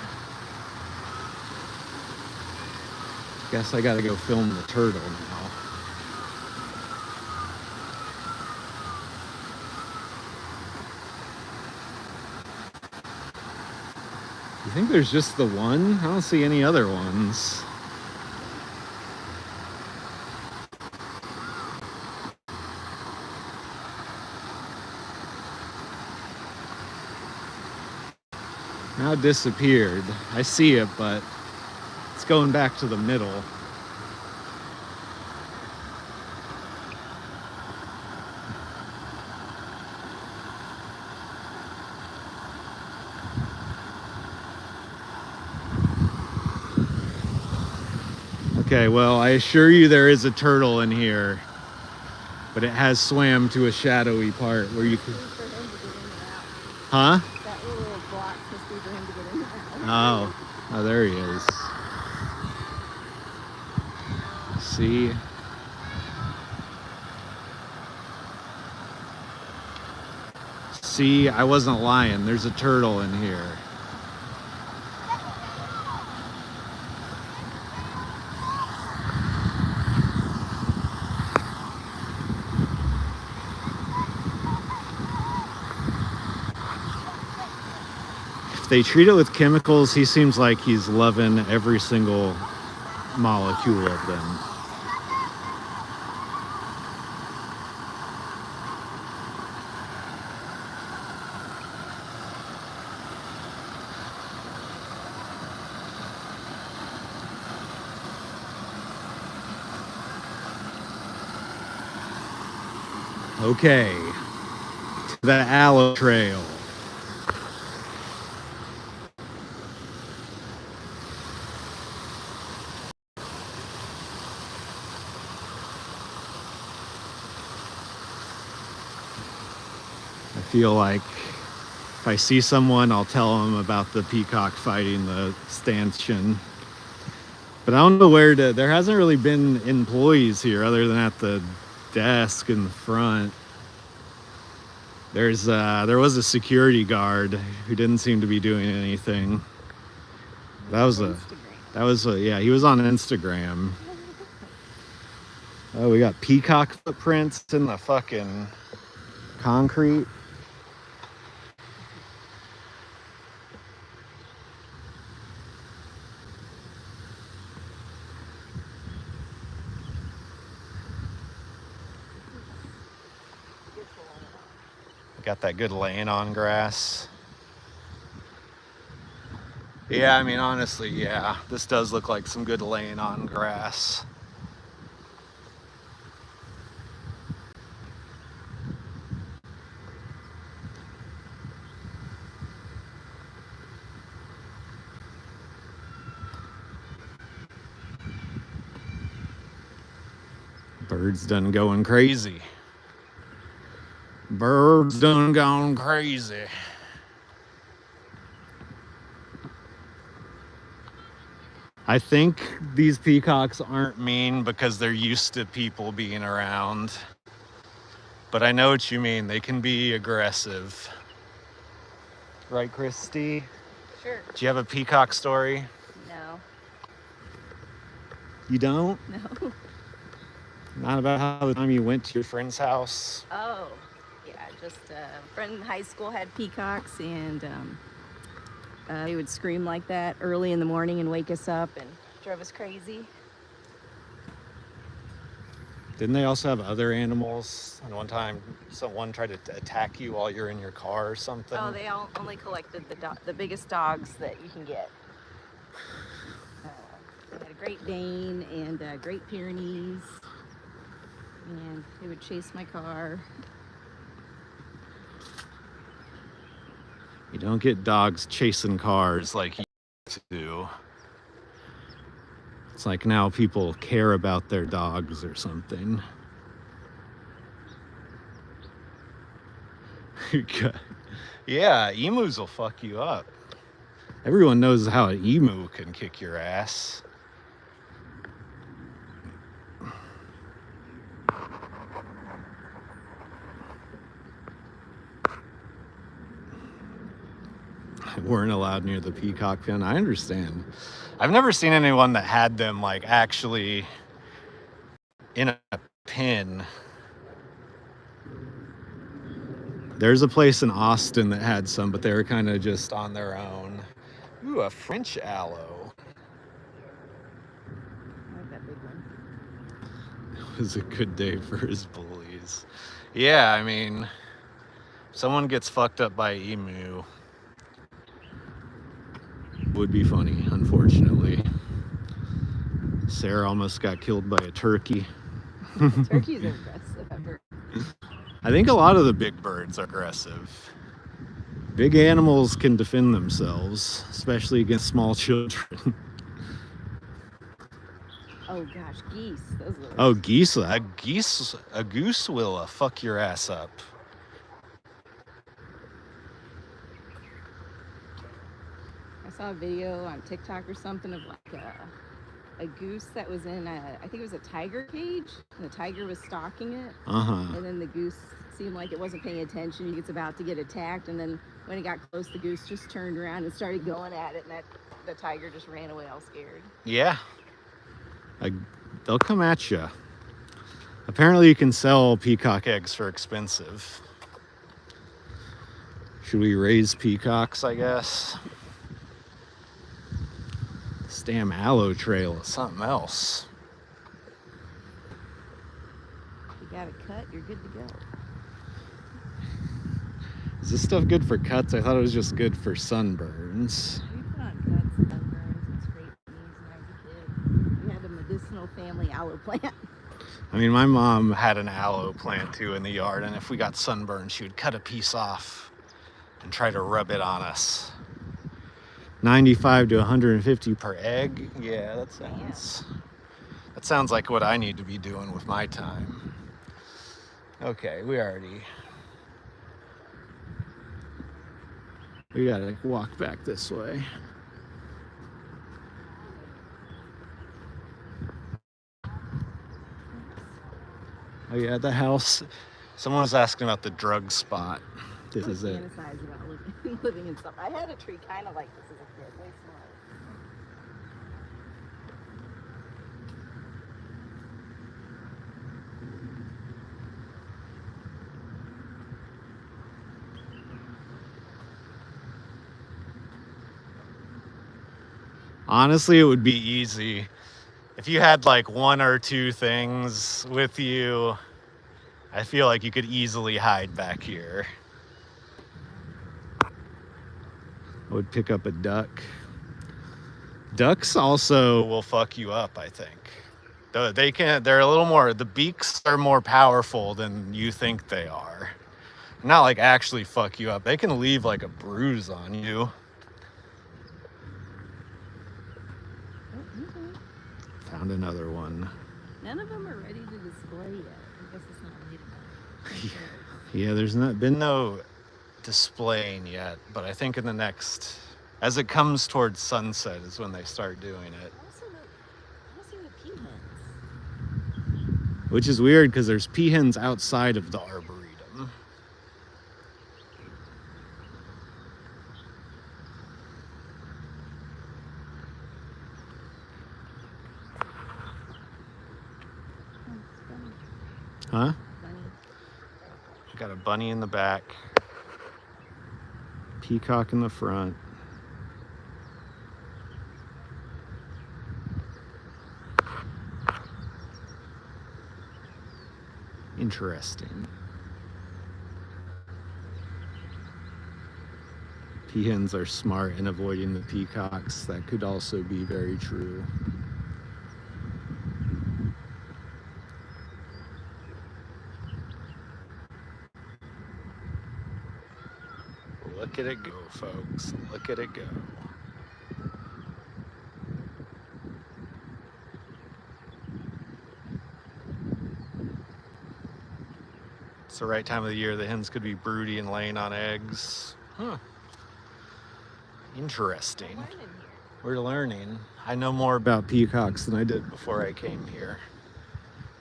Speaker 1: Guess I gotta go film the turtle now. You think there's just the one? I don't see any other ones. Now it disappeared. I see it, but it's going back to the middle. Okay, well, I assure you there is a turtle in here, but it has swam to a shadowy part where you can... Huh?
Speaker 2: That little block must be for him to get in there.
Speaker 1: Oh, there he is. See? See, I wasn't lying. There's a turtle in here. If they treat it with chemicals, he seems like he's loving every single molecule of them. Okay, to the aloe trail. I feel like if I see someone, I'll tell them about the peacock fighting the stanchion. But I don't know where to, there hasn't really been employees here other than at the desk in the front. There was a security guard who didn't seem to be doing anything. Yeah, he was on Instagram. Oh, we got peacock footprints in the fucking concrete. Got that good laying on grass. Yeah, I mean, honestly, yeah, this does look like some good laying on grass. Birds done going crazy. Birds done gone crazy. I think these peacocks aren't mean because they're used to people being around. But I know what you mean. They can be aggressive. Right, Christy?
Speaker 2: Sure.
Speaker 1: Do you have a peacock story?
Speaker 2: No.
Speaker 1: You don't?
Speaker 2: No.
Speaker 1: Not about how the time you went to your friend's house?
Speaker 2: Oh, yeah. Just a friend in high school had peacocks, and they would scream like that early in the morning and wake us up and drove us crazy.
Speaker 1: Didn't they also have other animals? And one time, someone tried to attack you while you're in your car or something?
Speaker 2: Oh, they only collected the biggest dogs that you can get. They had a Great Dane and Great Pyrenees, and they would chase my car.
Speaker 1: You don't get dogs chasing cars like you used to. It's like now people care about their dogs or something. Yeah, emus will fuck you up. Everyone knows how an emu can kick your ass. Weren't allowed near the peacock pen. I understand. I've never seen anyone that had them like actually in a pen. There's a place in Austin that had some, but they were kind of just on their own. Ooh, a French aloe.
Speaker 2: I like that big one.
Speaker 1: It was a good day for his bullies. Yeah, I mean, someone gets fucked up by emu. Would be funny, unfortunately. Sarah almost got killed by a turkey.
Speaker 2: Turkeys are aggressive.
Speaker 1: I think a lot of the big birds are aggressive. Big animals can defend themselves, especially against small children.
Speaker 2: Oh gosh, geese. Those are.
Speaker 1: Oh, a goose will fuck your ass up.
Speaker 2: I saw a video on TikTok or something of like a goose that was in I think it was a tiger cage, and the tiger was stalking it. And then the goose seemed like it wasn't paying attention. He gets about to get attacked, and then when it got close, the goose just turned around and started going at it, and the tiger just ran away all scared.
Speaker 1: Yeah. They'll come at you. Apparently you can sell peacock eggs for expensive. Should we raise peacocks, I guess? This damn aloe trail is something else.
Speaker 2: You got a cut, you're good to go.
Speaker 1: Is this stuff good for cuts? I thought it was just good for sunburns.
Speaker 2: We put on cuts, sunburns, and scrape knees when I was a kid. We had a medicinal family aloe plant.
Speaker 1: I mean, my mom had an aloe plant too in the yard, and if we got sunburned, she would cut a piece off and try to rub it on us. 95 to 150 per egg. Yeah, that sounds like what I need to be doing with my time. Okay, we gotta walk back this way. Oh yeah, the house. Someone was asking about the drug spot. This is it.
Speaker 2: Fantasize about living in something. I had a tree kind of like this as a kid, way smaller.
Speaker 1: Honestly, it would be easy. If you had like one or two things with you, I feel like you could easily hide back here. I would pick up a duck. Ducks also will fuck you up, I think. They're a little more, the beaks are more powerful than you think they are. Not like actually fuck you up. They can leave like a bruise on you. Found another one.
Speaker 2: None of them are ready to display yet. I guess it's not late enough.
Speaker 1: Yeah, there's not been no displaying yet, but I think in the next, as it comes towards sunset is when they start doing it.
Speaker 2: Also the peahens.
Speaker 1: Which is weird because there's peahens outside of the arboretum. Huh?
Speaker 2: Bunny.
Speaker 1: Got a bunny in the back. Peacock in the front. Interesting. Peahens are smart in avoiding the peacocks. That could also be very true. Look at it go, folks. Look at it go. It's the right time of the year. The hens could be broody and laying on eggs. Huh. Interesting. We're learning. I know more about peacocks than I did before I came here.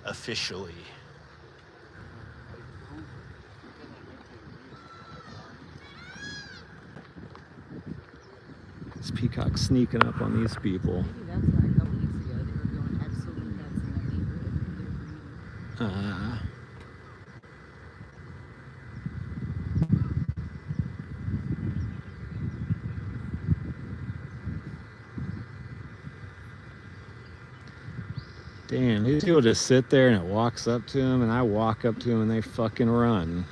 Speaker 1: Officially. This peacock sneaking up on these people.
Speaker 2: Maybe that's why a couple weeks ago they were going absolutely nuts in that neighborhood. They're breeding.
Speaker 1: Damn, these people just sit there and it walks up to them, and I walk up to them and they fucking run.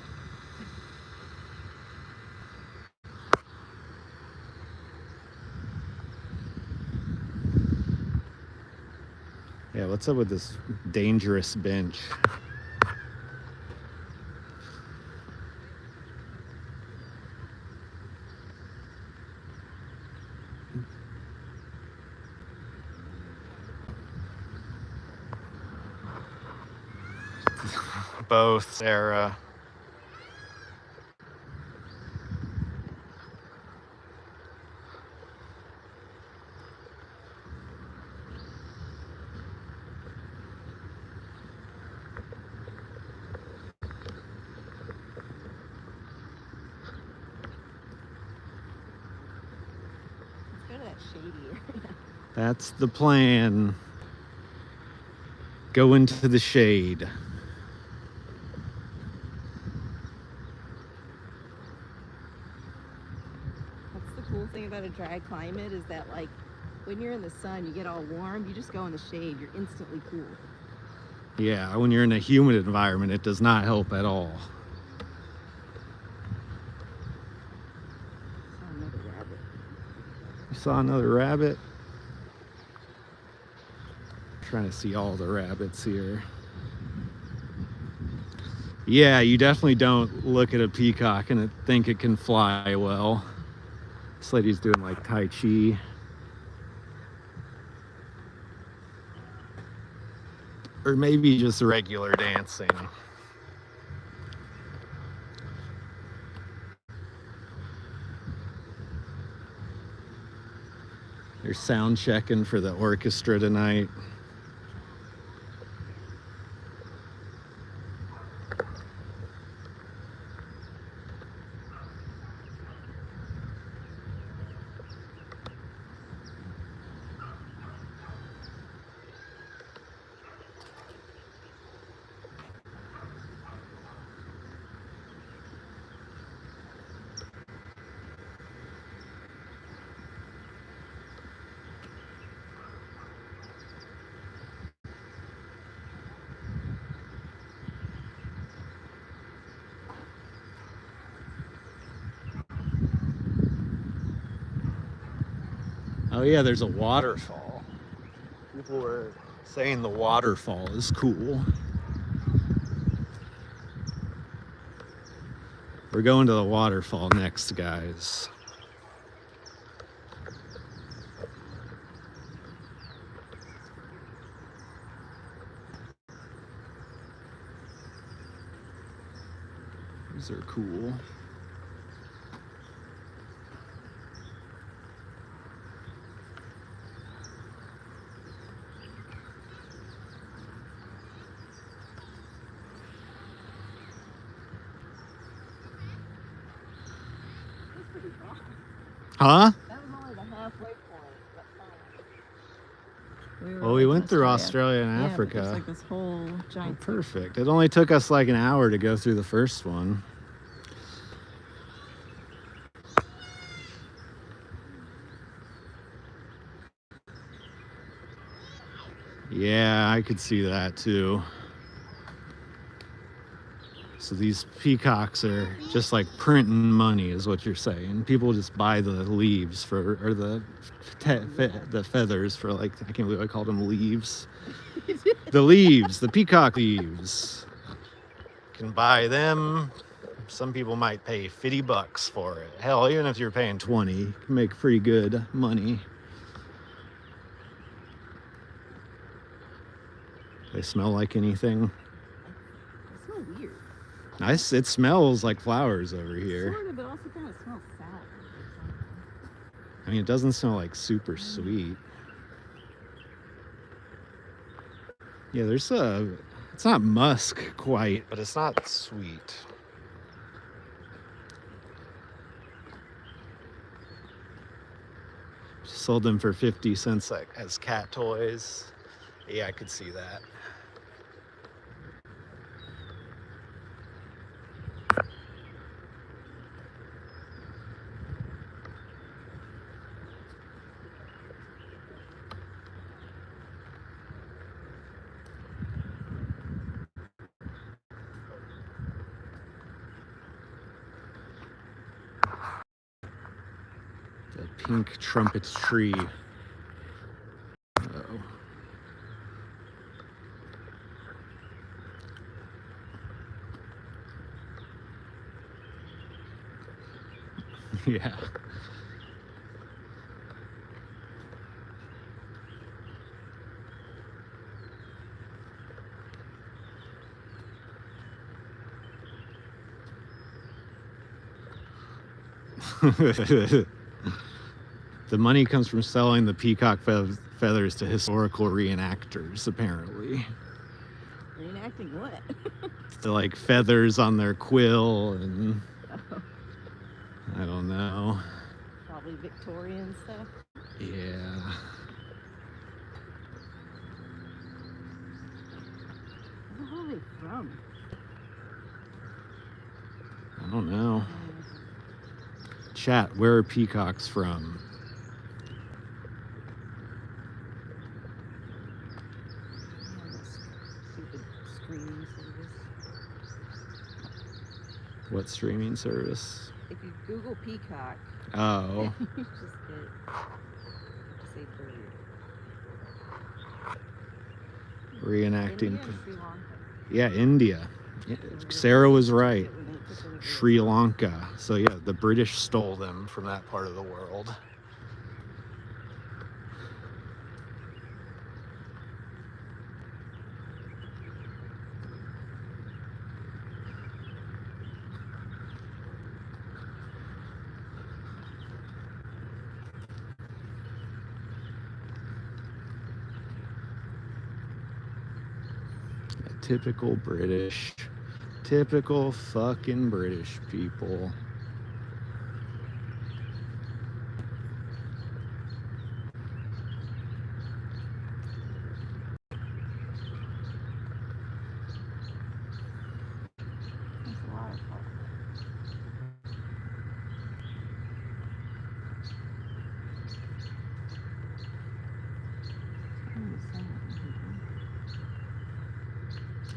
Speaker 1: Yeah, what's up with this dangerous bench? Both, Sarah.
Speaker 2: Let's go to that shady area.
Speaker 1: That's the plan. Go into the shade.
Speaker 2: That's the cool thing about a dry climate is that, like, when you're in the sun, you get all warm. You just go in the shade. You're instantly cool.
Speaker 1: Yeah, when you're in a humid environment, it does not help at all.
Speaker 2: Saw another rabbit.
Speaker 1: You saw another rabbit? Trying to see all the rabbits here. Yeah, you definitely don't look at a peacock and think it can fly well. This lady's doing like Tai Chi. Or maybe just regular dancing. They're sound checking for the orchestra tonight. Oh yeah, there's a waterfall. People were saying the waterfall is cool. We're going to the waterfall next, guys. These are cool. Huh?
Speaker 2: That was only the halfway point.
Speaker 1: Well, we went through Australia and
Speaker 2: yeah,
Speaker 1: Africa.
Speaker 2: There's like this whole giant.
Speaker 1: Oh, perfect. It only took us like an hour to go through the first one. Yeah, I could see that too. So these peacocks are just like printing money, is what you're saying. People just buy the leaves for, or the feathers for, like, I can't believe I called them leaves. The leaves, the peacock leaves. You can buy them. Some people might pay $50 for it. Hell, even if you're paying 20, you can make pretty good money. They smell like anything?
Speaker 2: They smell weird.
Speaker 1: Nice. It smells like flowers over here.
Speaker 2: Sort of, but also kind of smells sour.
Speaker 1: I mean, it doesn't smell like super sweet. Yeah, there's it's not musk quite, but it's not sweet. Sold them for 50 cents like as cat toys. Yeah, I could see that. The pink trumpet tree. Uh-oh. Yeah. The money comes from selling the peacock feathers to historical reenactors, apparently.
Speaker 2: Reenacting what?
Speaker 1: The, like, feathers on their quill and I don't know.
Speaker 2: Probably Victorian stuff.
Speaker 1: Yeah.
Speaker 2: Where are they from?
Speaker 1: I don't know. Chat, where are peacocks from?
Speaker 2: Stupid streaming service.
Speaker 1: What streaming service?
Speaker 2: If you Google peacock,
Speaker 1: Oh.
Speaker 2: you just get say bird.
Speaker 1: Reenacting.
Speaker 2: India and Sri Lanka.
Speaker 1: Yeah, India. Yeah, Sarah was right. Sri Lanka. So yeah, the British stole them from that part of the world. Typical British. Typical fucking British people.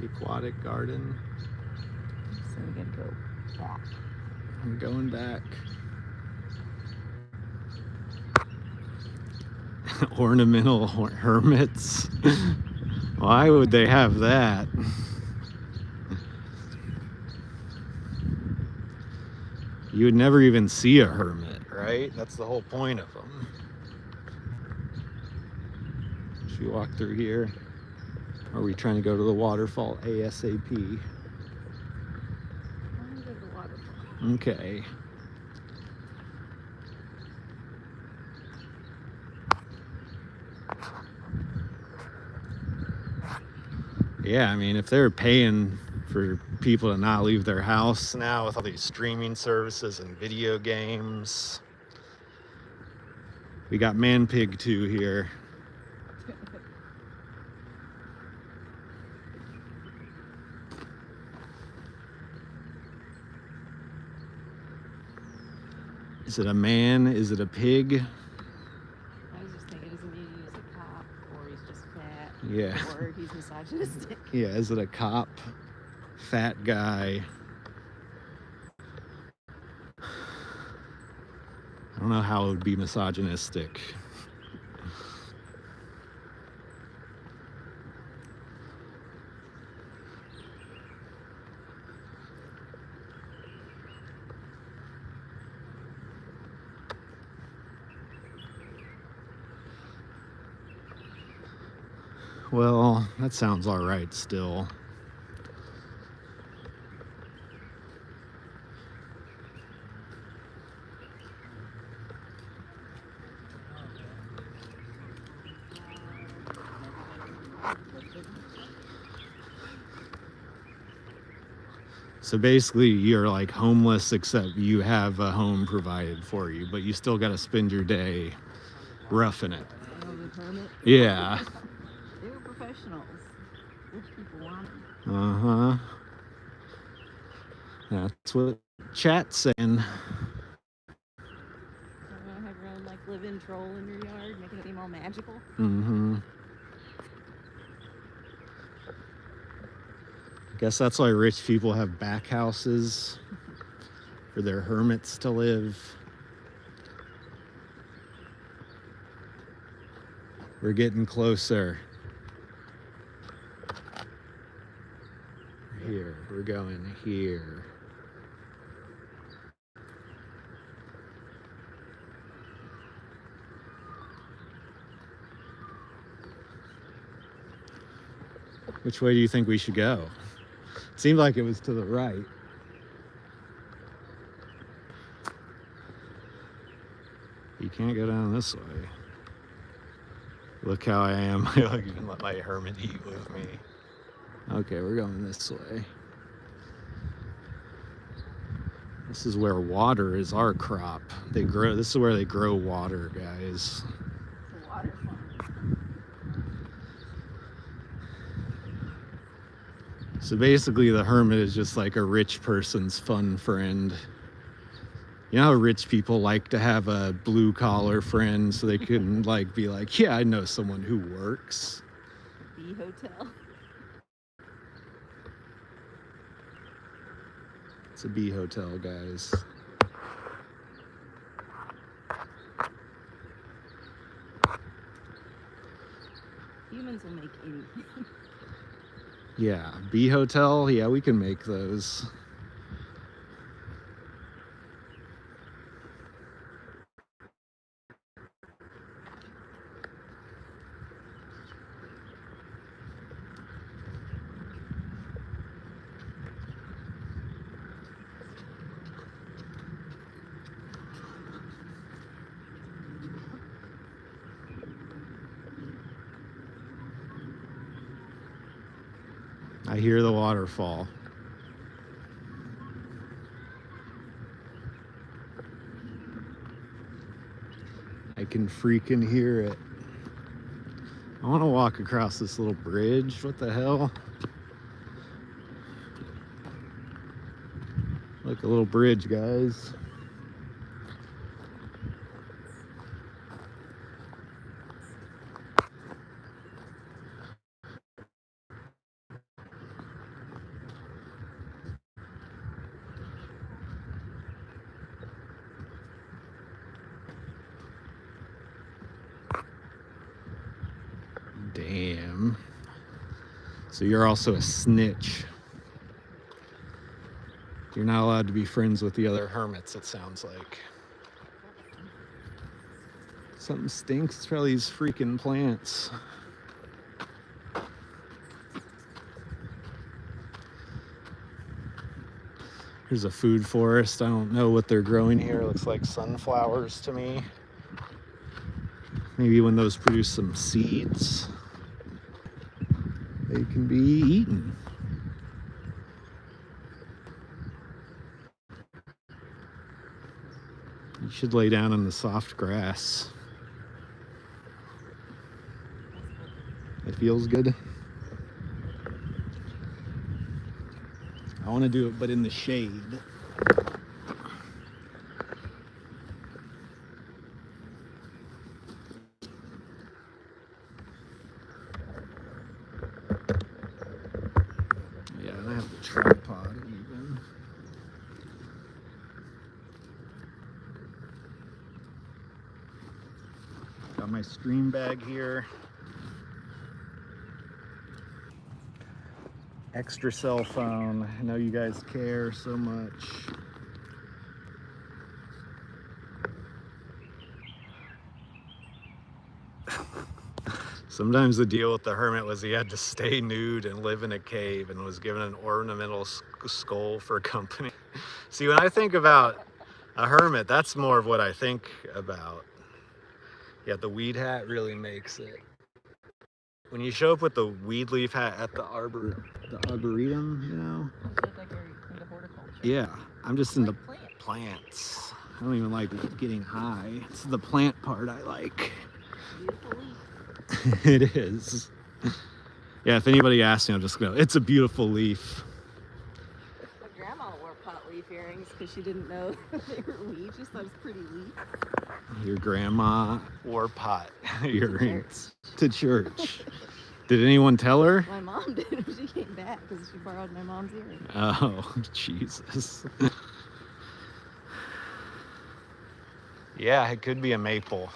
Speaker 1: Aquatic garden.
Speaker 2: So we gotta go back.
Speaker 1: I'm going back. Ornamental hermits. Why would they have that? You would never even see a hermit, right? That's the whole point of them. Should we walk through here? Or are we trying to go to the waterfall ASAP?
Speaker 2: I want to go to the waterfall.
Speaker 1: Okay. Yeah, I mean, if they're paying for people to not leave their house now with all these streaming services and video games. We got Man Pig 2 here. Is it a man? Is it a pig?
Speaker 2: I was just thinking, doesn't mean he's a cop, or he's just fat,
Speaker 1: Yeah.
Speaker 2: or he's misogynistic.
Speaker 1: Yeah, is it a cop? Fat guy? I don't know how it would be misogynistic. Well, that sounds all right still. So basically, you're like homeless, except you have a home provided for you, but you still got to spend your day roughing it.
Speaker 2: Oh, the hermit?
Speaker 1: Yeah.
Speaker 2: They were professionals. Rich people want them.
Speaker 1: Uh-huh. That's what chat's saying.
Speaker 2: You want to have your own, like, live-in troll in your yard, making it seem all magical?
Speaker 1: Mm-hmm. I guess that's why rich people have back houses for their hermits to live. We're getting closer. Here, we're going here. Which way do you think we should go? It seemed like it was to the right. You can't go down this way. Look how I am. I don't even let my hermit eat with me. Okay, we're going this way. This is where water is our crop. They grow. This is where they grow water, guys.
Speaker 2: It's a water farm.
Speaker 1: So basically, the hermit is just like a rich person's fun friend. You know how rich people like to have a blue collar friend so they can like be like, yeah, I know someone who works.
Speaker 2: Bee hotel.
Speaker 1: It's a bee hotel, guys.
Speaker 2: Humans will make anything.
Speaker 1: Yeah, bee hotel. Yeah, we can make those. I hear the waterfall. I can freaking hear it. I want to walk across this little bridge. What the hell? Look, a little bridge, guys. Damn. So you're also a snitch. You're not allowed to be friends with the other hermits, it sounds like. Something stinks. It's probably these freaking plants. Here's a food forest. I don't know what they're growing here. It looks like sunflowers to me. Maybe when those produce some seeds, they can be eaten. You should lay down in the soft grass. It feels good. I want to do it, but in the shade. Yeah, and I have the tripod even. Got my stream bag here. Extra cell phone. I know you guys care so much. Sometimes the deal with the hermit was he had to stay nude and live in a cave and was given an ornamental skull for company. See, when I think about a hermit, that's more of what I think about. Yeah, the weed hat really makes it. When you show up with the weed leaf hat at the arboretum, you know?
Speaker 2: Like you're into horticulture.
Speaker 1: Yeah, I'm just into
Speaker 2: like
Speaker 1: plants. I don't even like getting high. It's the plant part I like.
Speaker 2: Beautiful leaf.
Speaker 1: It is. Yeah, if anybody asks me, I'll just go, it's a beautiful leaf.
Speaker 2: My grandma wore pot leaf earrings because she didn't know they were weed. She just thought it was pretty leaf.
Speaker 1: Your grandma wore pot earrings to church. Did anyone tell her?
Speaker 2: My mom did when she came back because she borrowed my mom's earrings.
Speaker 1: Oh, Jesus. Yeah, it could be a maple.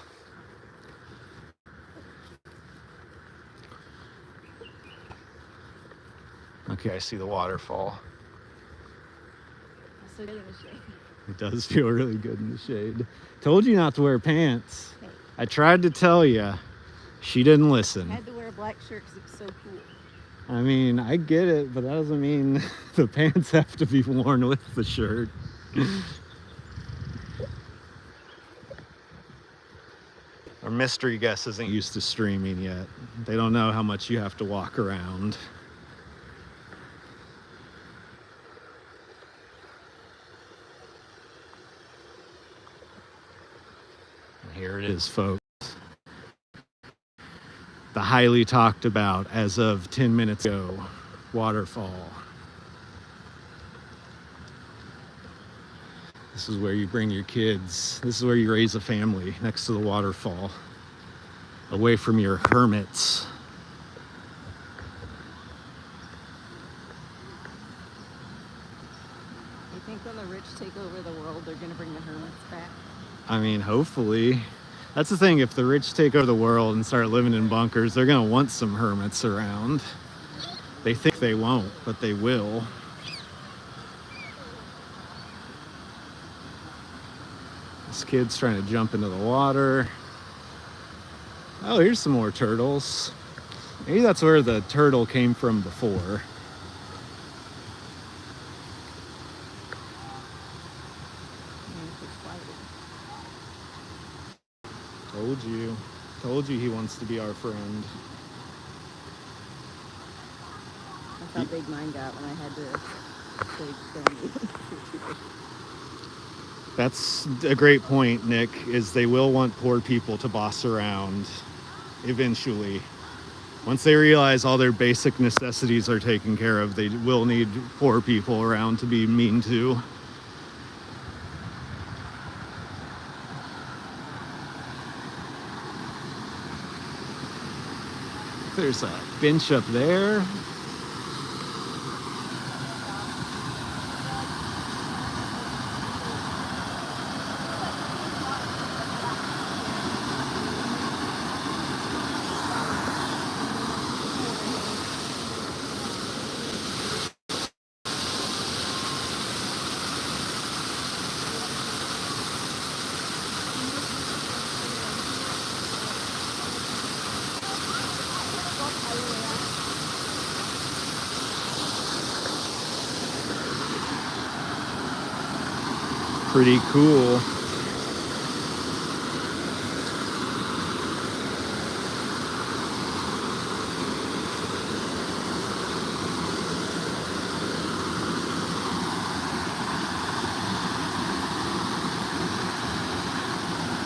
Speaker 1: Okay, I see the waterfall.
Speaker 2: So good in the shade.
Speaker 1: It does feel really good in the shade. Told you not to wear pants.
Speaker 2: Hey.
Speaker 1: I tried to tell you. She didn't listen.
Speaker 2: I had to wear a black shirt because it's so cool.
Speaker 1: I mean, I get it, but that doesn't mean the pants have to be worn with the shirt. Our mystery guest isn't used to streaming yet. They don't know how much you have to walk around. And here it is, folks. The highly talked about, as of 10 minutes ago, waterfall. This is where you bring your kids. This is where you raise a family, next to the waterfall, away from your hermits.
Speaker 2: You think when the rich take over the world, they're going to bring the hermits back?
Speaker 1: I mean, hopefully. That's the thing, if the rich take over the world and start living in bunkers, they're going to want some hermits around. They think they won't, but they will. This kid's trying to jump into the water. Oh, here's some more turtles. Maybe that's where the turtle came from before. Told you he wants to be our friend.
Speaker 2: That's how big mine got when I had to say family.
Speaker 1: That's a great point, Nick, is they will want poor people to boss around eventually. Once they realize all their basic necessities are taken care of, they will need poor people around to be mean to. There's a bench up there. pretty cool.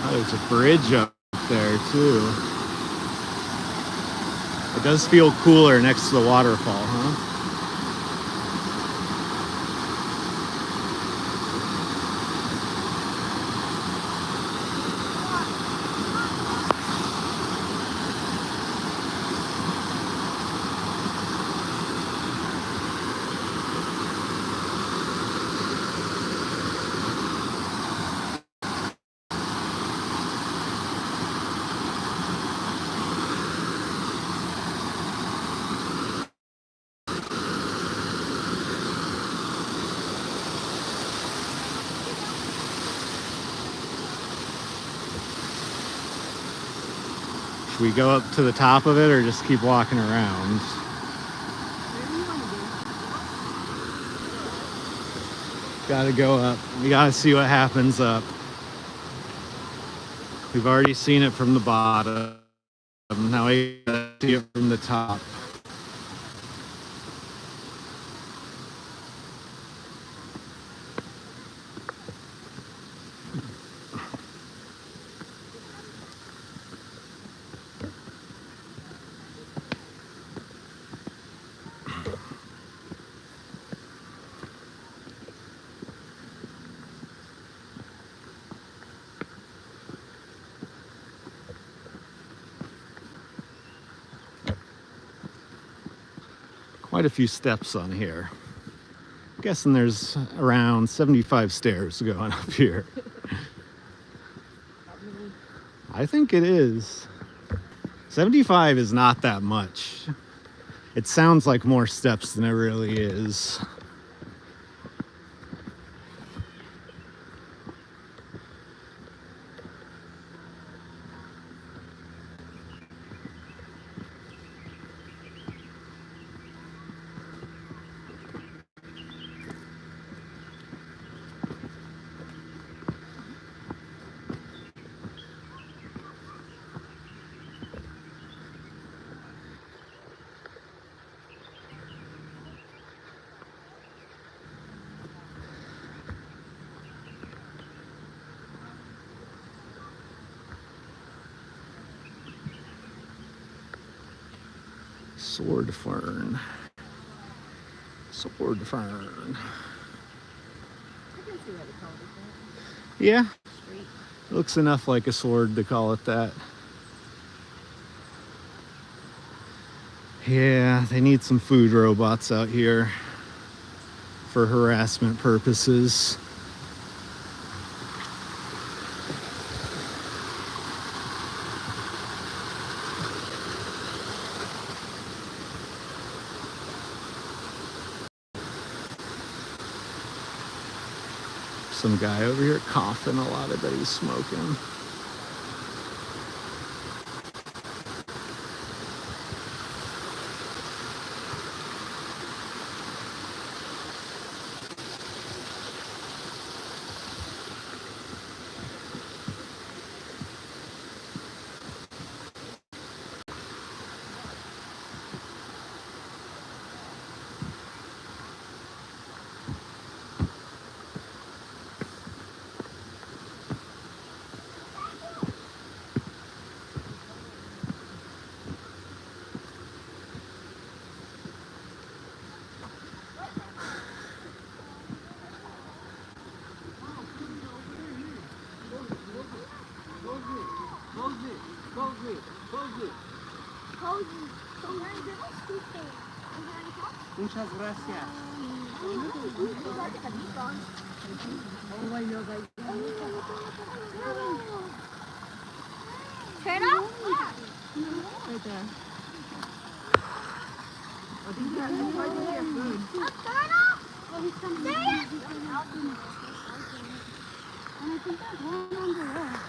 Speaker 1: Oh, there's a bridge up there too. It does feel cooler next to the waterfall, huh? Should we go up to the top of it or just keep walking around? Gotta go up. We gotta see what happens up. We've already seen it from the bottom. Now we gotta see it from the top. Quite a few steps on here. I'm guessing there's around 75 stairs going up here. I think it is. 75 is not that much. It sounds like more steps than it really is. Sword fern. Sword fern.
Speaker 2: I can see why they call it that.
Speaker 1: Yeah,
Speaker 2: Straight.
Speaker 1: it looks enough like a sword to call it that. Yeah, they need some food robots out here for harassment purposes. Some guy over here coughing a lot. I bet he's smoking.
Speaker 3: Muchas gracias.
Speaker 2: Turn off? Right there. I think that's part of your food.
Speaker 3: And I think there's one under there.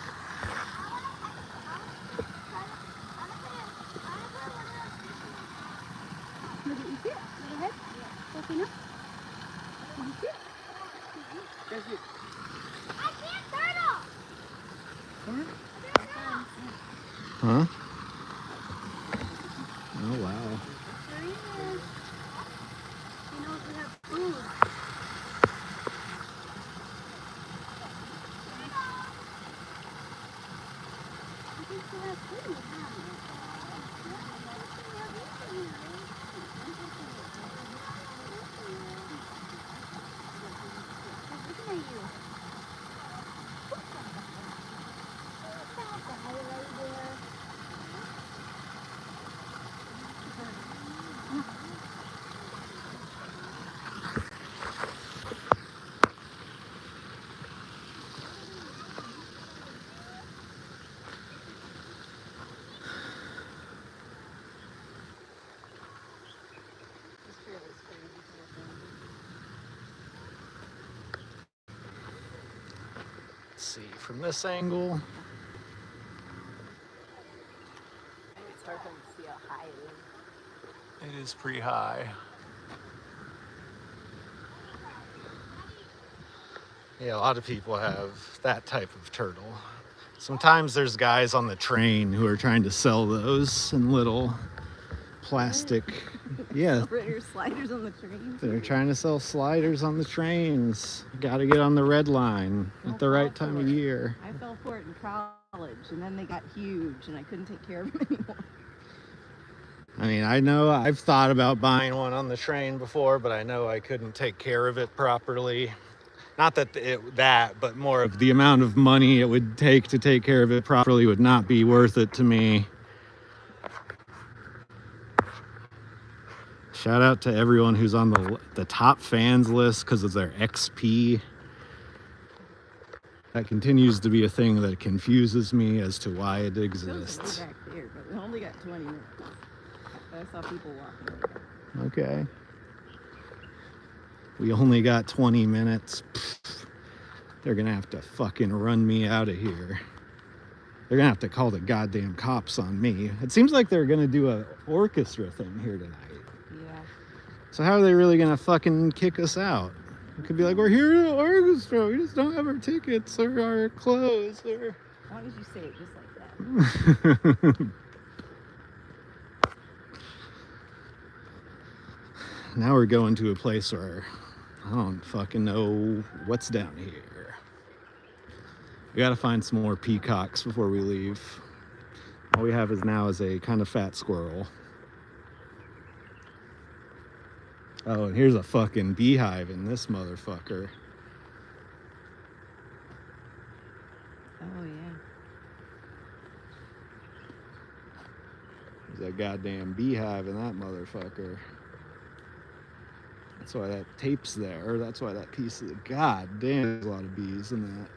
Speaker 3: Look at you see it? Go ahead. Open up. Can you see it? That's it.
Speaker 1: Huh? Oh, wow.
Speaker 3: There he is. He knows we have food. I think we have food, huh? Look at you.
Speaker 1: Let's see, from this angle.
Speaker 2: It's hard for them to see how high it is.
Speaker 1: It is pretty high. Yeah, a lot of people have that type of turtle. Sometimes there's guys on the train who are trying to sell those in little plastic. Yeah,
Speaker 2: Sliders on the train.
Speaker 1: they're trying to sell sliders on the trains. Got to get on the red line at the right time of year.
Speaker 2: I fell for it in college, and then they got huge, and I couldn't take care of them anymore.
Speaker 1: I mean, I know I've thought about buying one on the train before, but I know I couldn't take care of it properly. Not that but more of the amount of money it would take to take care of it properly would not be worth it to me. Shout out to everyone who's on the top fans list because of their XP. That continues to be a thing that confuses me as to why it exists.
Speaker 2: Back there, but we only got 20 minutes. I saw people walking away.
Speaker 1: Okay. We only got 20 minutes. Pfft. They're gonna have to fucking run me out of here. They're gonna have to call the goddamn cops on me. It seems like they're gonna do an orchestra thing here tonight.
Speaker 2: Yeah.
Speaker 1: So how are they really gonna fucking kick us out? It could be like, we're here at the orchestra, we just don't have our tickets or our clothes or...
Speaker 2: As long as you say it just like that.
Speaker 1: Now we're going to a place where I don't fucking know what's down here. We gotta find some more peacocks before we leave. All we have now is a kind of fat squirrel. Oh, and here's a fucking beehive in this motherfucker.
Speaker 2: Oh, yeah.
Speaker 1: There's a goddamn beehive in that motherfucker. That's why that tape's there. That's why that piece of the... God damn, there's a lot of bees in that.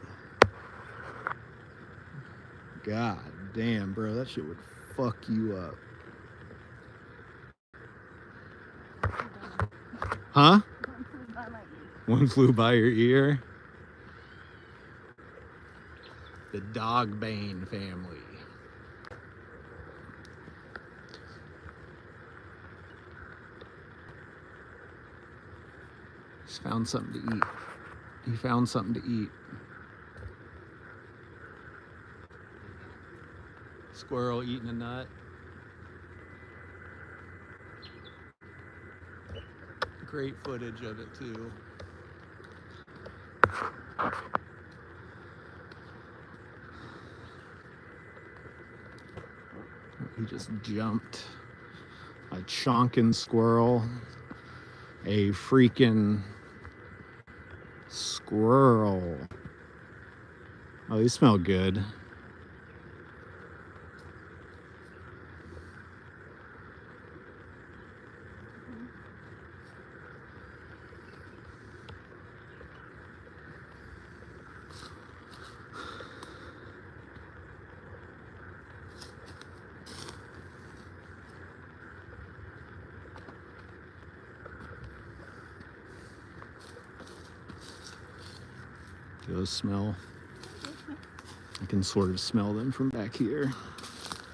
Speaker 1: God damn, bro, that shit would fuck you up. Huh? One flew by your ear. The dogbane family. Just found something to eat. He found something to eat. Squirrel eating a nut. Great footage of it too. He just jumped. A chonkin' squirrel. A freaking squirrel. Oh, these smell good. Those smell. I can sort of smell them from back here.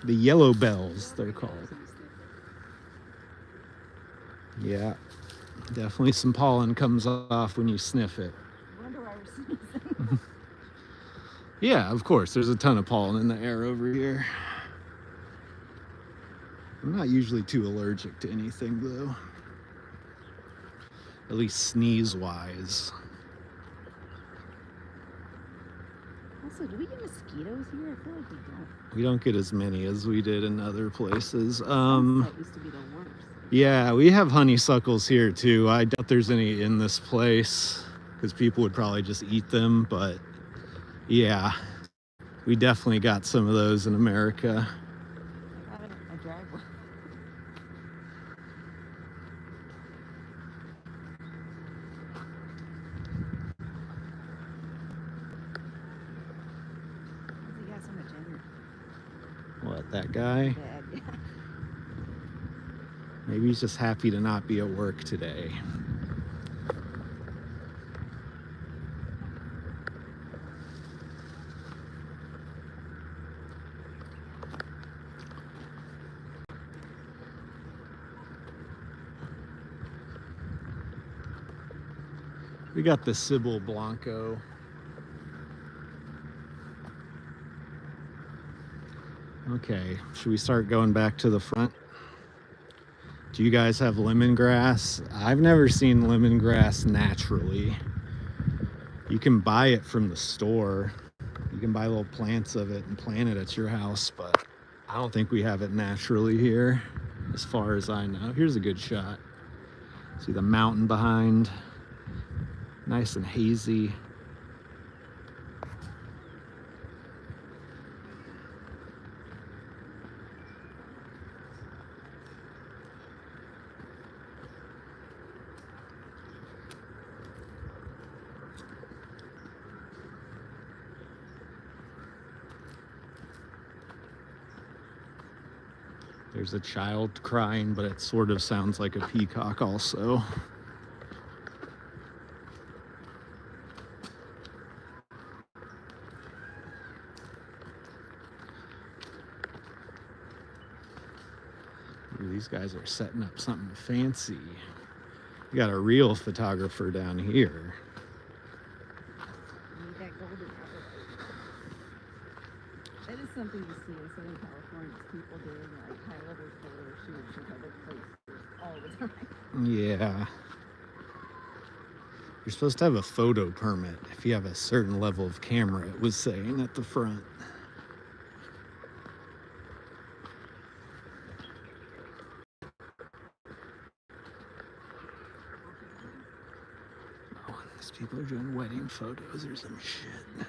Speaker 1: The yellow bells, they're called. Yeah, definitely some pollen comes off when you sniff it.
Speaker 2: I wonder why we're sneezing.
Speaker 1: Yeah, of course, there's a ton of pollen in the air over here. I'm not usually too allergic to anything, though. At least sneeze-wise.
Speaker 2: Also, do we get mosquitoes here? I feel like we don't.
Speaker 1: We don't get as many as we did in other places.
Speaker 2: Sunset used to be the worst.
Speaker 1: Yeah, we have honeysuckles here too. I doubt there's any in this place because people would probably just eat them. But yeah, we definitely got some of those in America.
Speaker 2: I got a driveway. He got so much energy.
Speaker 1: What, that guy?
Speaker 2: Bad, yeah.
Speaker 1: Maybe he's just happy to not be at work today. We got the Sybil Blanco. Okay, should we start going back to the front? Do you guys have lemongrass? I've never seen lemongrass naturally. You can buy it from the store. You can buy little plants of it and plant it at your house, but I don't think we have it naturally here, as far as I know. Here's a good shot. See the mountain behind? Nice and hazy. There's a child crying, but it sort of sounds like a peacock also. Ooh, these guys are setting up something fancy. We got a real photographer down here.
Speaker 2: Need that golden hour. That is something to see in Southern California. People doing like high-level photo shoots in public places all the time.
Speaker 1: Yeah. You're supposed to have a photo permit if you have a certain level of camera, it was saying at the front. Oh, these people are doing wedding photos or some shit.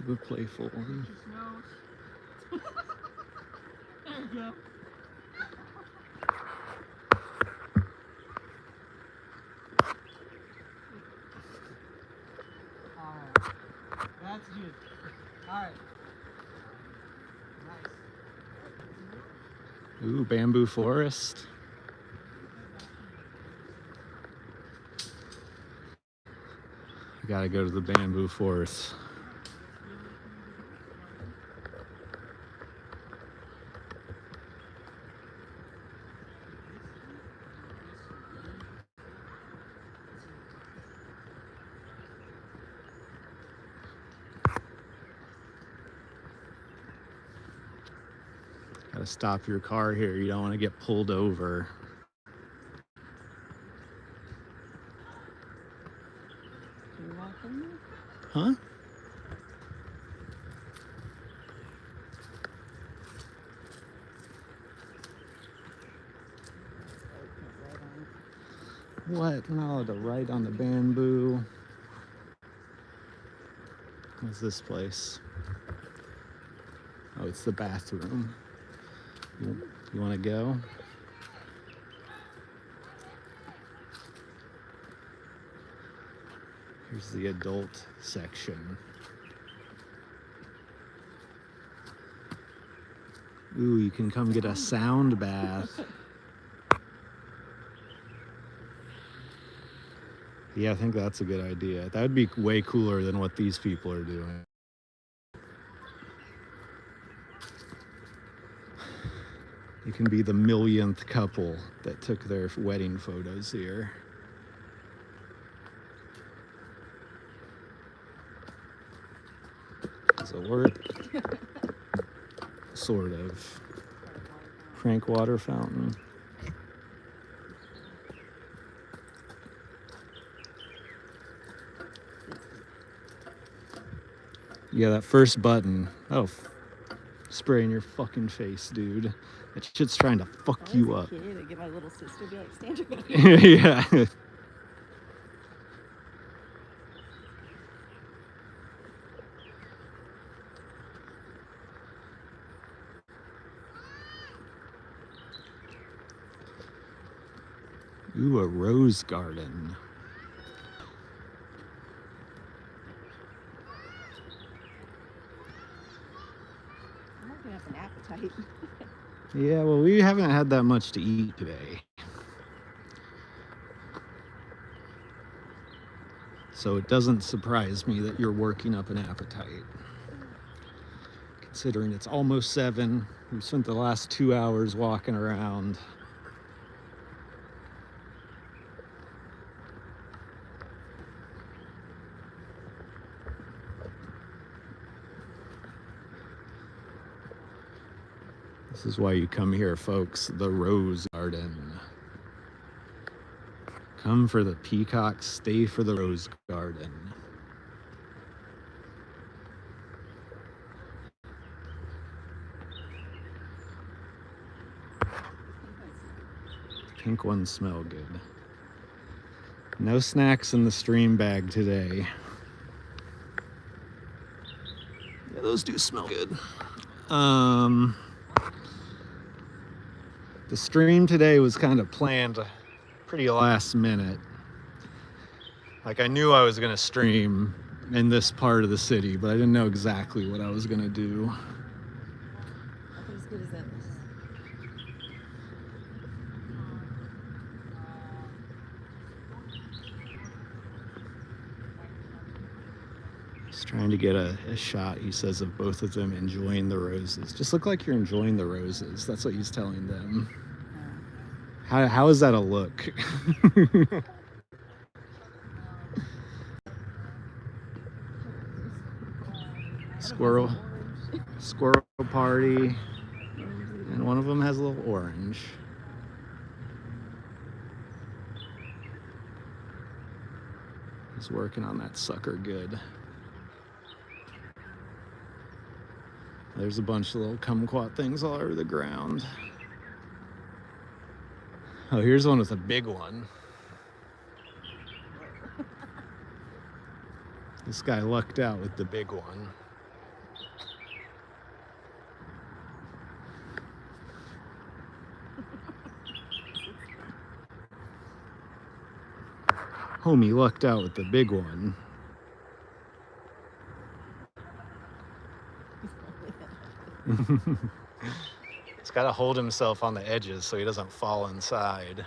Speaker 1: Do a playful one.
Speaker 3: There you go. Alright. That's good. Alright. Nice.
Speaker 1: Ooh, bamboo forest. We gotta go to the bamboo forest. Gotta stop your car here. You don't want to get pulled over.
Speaker 2: Can you walk in there?
Speaker 1: Huh? What? We're not allowed to write on the bamboo. What's this place? Oh, it's the bathroom. You want to go? Here's the adult section. Ooh, you can come get a sound bath. Yeah, I think that's a good idea. That would be way cooler than what these people are doing. You can be the millionth couple that took their wedding photos here. Does it work? Sort of. Crank water fountain. Yeah, that first button. Oh, spray in your fucking face, dude. That shit's trying to fuck you up.
Speaker 2: Kid, I'd get my little sister, be like, stand your
Speaker 1: Yeah. Ooh, a rose garden.
Speaker 2: I'm not gonna have an appetite.
Speaker 1: Yeah, well, we haven't had that much to eat today. So it doesn't surprise me that you're working up an appetite. Considering it's almost 7, we've spent the last 2 hours walking around. This is why you come here, folks, the Rose Garden. Come for the peacocks, stay for the Rose Garden. Pink ones smell good. No snacks in the stream bag today. Yeah, those do smell good. The stream today was kind of planned pretty last minute. Like, I knew I was gonna stream in this part of the city, but I didn't know exactly what I was gonna do.
Speaker 2: Nothing as good as that.
Speaker 1: Just trying to get a shot, he says, of both of them enjoying the roses. Just look like you're enjoying the roses. That's what he's telling them. How is that a look? Squirrel party. And one of them has a little orange. He's working on that sucker good. There's a bunch of little kumquat things all over the ground. Oh, here's one with a big one. This guy lucked out with the big one. Homie lucked out with the big one. He's got to hold himself on the edges so he doesn't fall inside.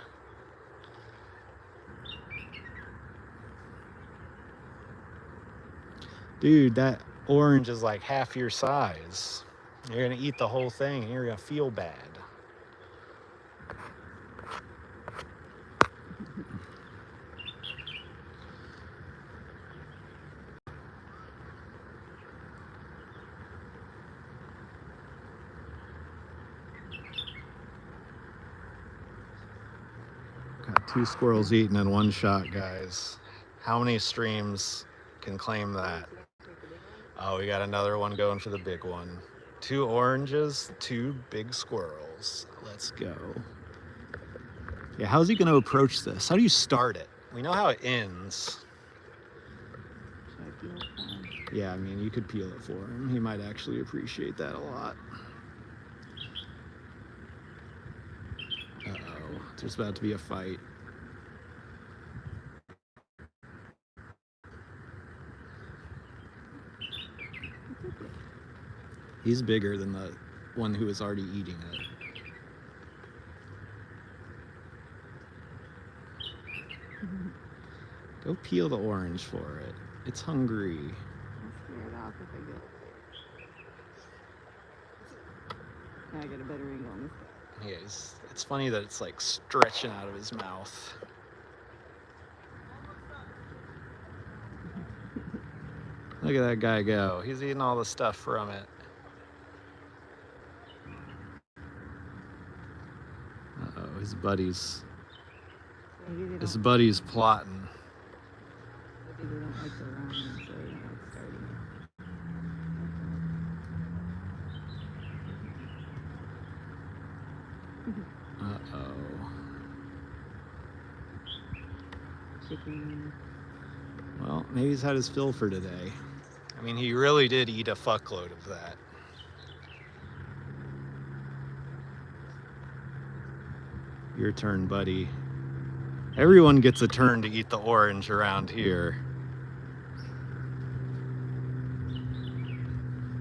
Speaker 1: Dude, that orange is like half your size. You're gonna eat the whole thing and you're gonna feel bad. Got 2 squirrels eaten in one shot, guys. How many streams can claim that? Oh, we got another one going for the big one. 2 oranges, 2 big squirrels. Let's go. Yeah, how's he gonna approach this? How do you start it? We know how it ends. Yeah, I mean, you could peel it for him. He might actually appreciate that a lot. Uh-oh, there's about to be a fight. He's bigger than the one who was already eating it. Go peel the orange for it. It's hungry.
Speaker 2: I'll scare it off if I get. Now I got a better angle on this guy.
Speaker 1: Yeah, it's funny that it's like stretching out of his mouth. Look at that guy go. He's eating all the stuff from it. Uh-oh, his buddy's plotting.
Speaker 2: Maybe they don't like the ramen, so they don't like starting it.
Speaker 1: Uh-oh.
Speaker 2: Chicken.
Speaker 1: Well, maybe he's had his fill for today. I mean, he really did eat a fuckload of that. Your turn, buddy. Everyone gets a turn to eat the orange around here.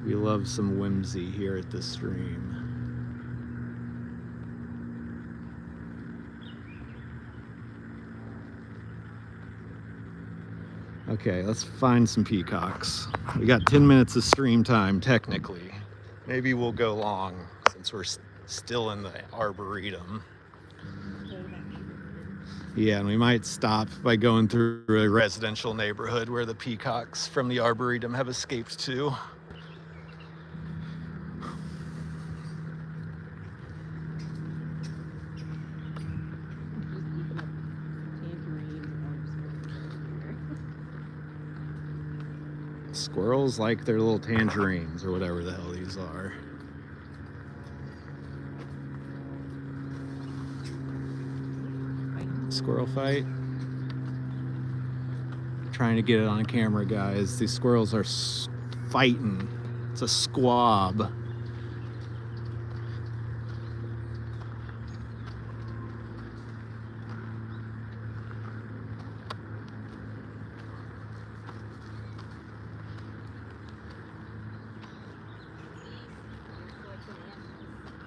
Speaker 1: We love some whimsy here at the stream. Okay, let's find some peacocks. We got 10 minutes of stream time, technically. Maybe we'll go long since we're still in the arboretum. Yeah, and we might stop by going through a residential neighborhood where the peacocks from the arboretum have escaped to. Squirrels like their little tangerines or whatever the hell these are. Squirrel fight. Trying to get it on camera, guys. These squirrels are fighting. It's a squab.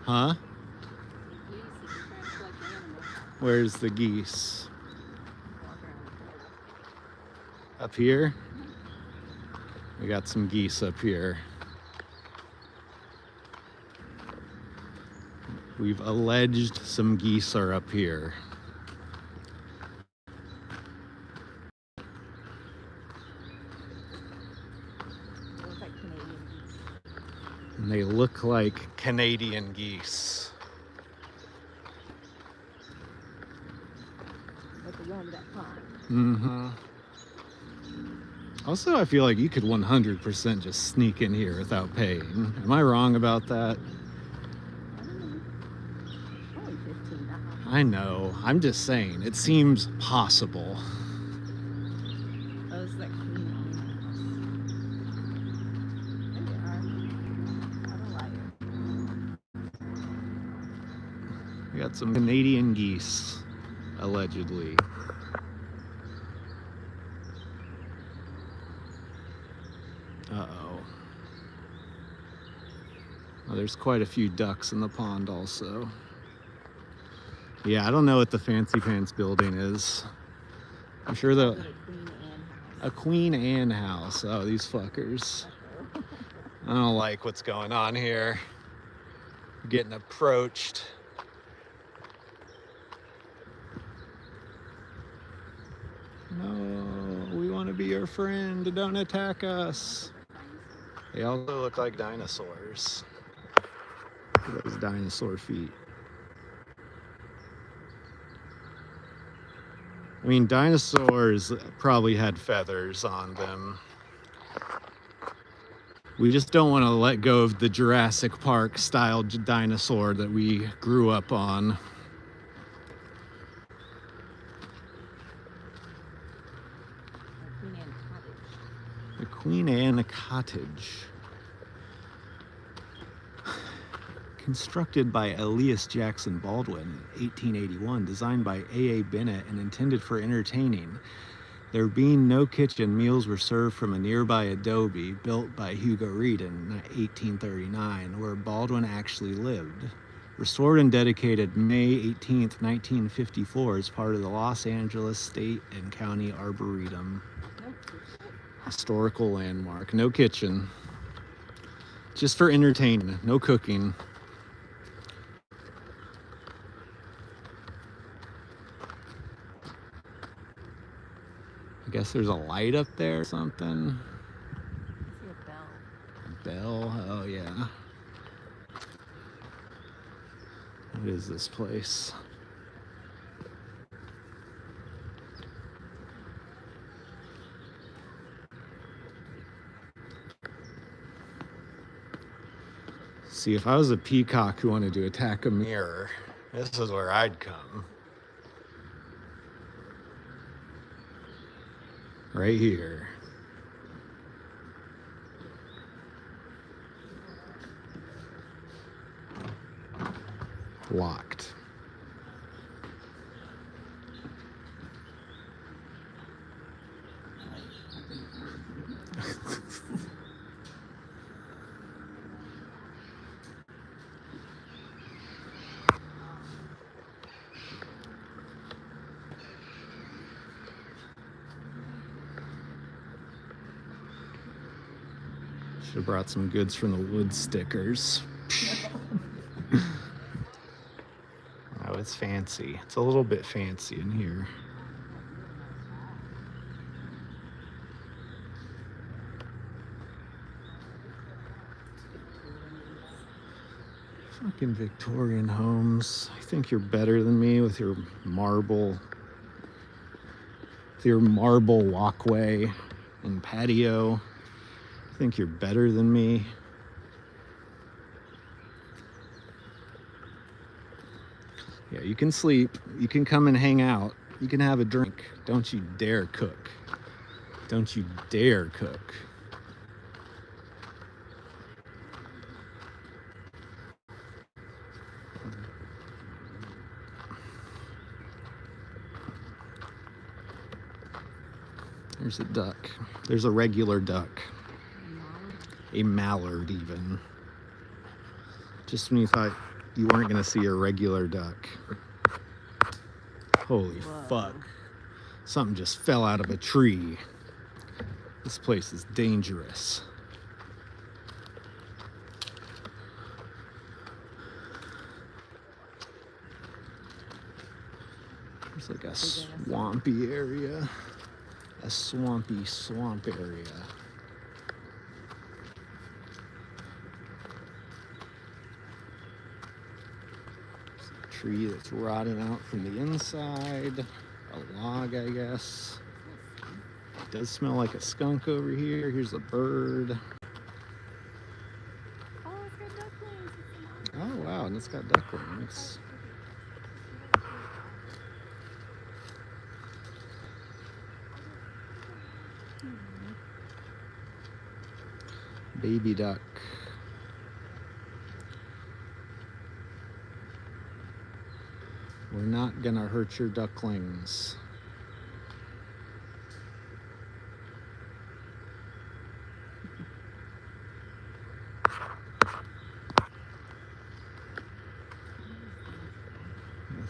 Speaker 1: Huh? Where's the geese? Up here? We got some geese up here. We've alleged some geese are up here. And they look like Canadian geese. Mm-hmm. Also, I feel like you could 100% just sneak in here without paying. Am I wrong about that?
Speaker 2: Only $15.
Speaker 1: I know. I'm just saying. It seems possible.
Speaker 2: Oh, it's like clean house. There they are. I don't like it.
Speaker 1: We got some Canadian geese, allegedly. Uh-oh. Well, there's quite a few ducks in the pond also. Yeah, I don't know what the Fancy Pants building is. I'm sure a Queen Anne house. Oh, these fuckers. I don't like what's going on here. We're getting approached. No, we want to be your friend. Don't attack us. They also look like dinosaurs. Look at those dinosaur feet. I mean, dinosaurs probably had feathers on them. We just don't want to let go of the Jurassic Park style dinosaur that we grew up on. The Queen Anne Cottage. Constructed by Elias Jackson Baldwin, 1881, designed by A.A. Bennett and intended for entertaining. There being no kitchen, meals were served from a nearby adobe built by Hugo Reed in 1839, where Baldwin actually lived. Restored and dedicated May 18, 1954, as part of the Los Angeles State and County Arboretum. Historical landmark. No kitchen. Just for entertainment. No cooking. I guess there's a light up there or something. Bell, oh yeah. What is this place? See, if I was a peacock who wanted to attack a mirror, this is where I'd come. Right here. Locked. Should have brought some goods from the wood stickers. Oh, it's fancy. It's a little bit fancy in here. Fucking Victorian homes. I think you're better than me with your marble walkway and patio. I think you're better than me. Yeah, you can sleep. You can come and hang out. You can have a drink. Don't you dare cook. Don't you dare cook. There's a duck. There's a regular duck. A mallard even. Just when you thought you weren't gonna see a regular duck. Holy fuck. Something just fell out of a tree. This place is dangerous. There's like a swampy area. A swampy swamp area. There's a tree that's rotting out from the inside. A log, I guess. It does smell like a skunk over here. Here's a bird.
Speaker 2: Oh, it's got ducklings.
Speaker 1: Oh, wow, and it's got ducklings. Baby duck. We're not gonna hurt your ducklings.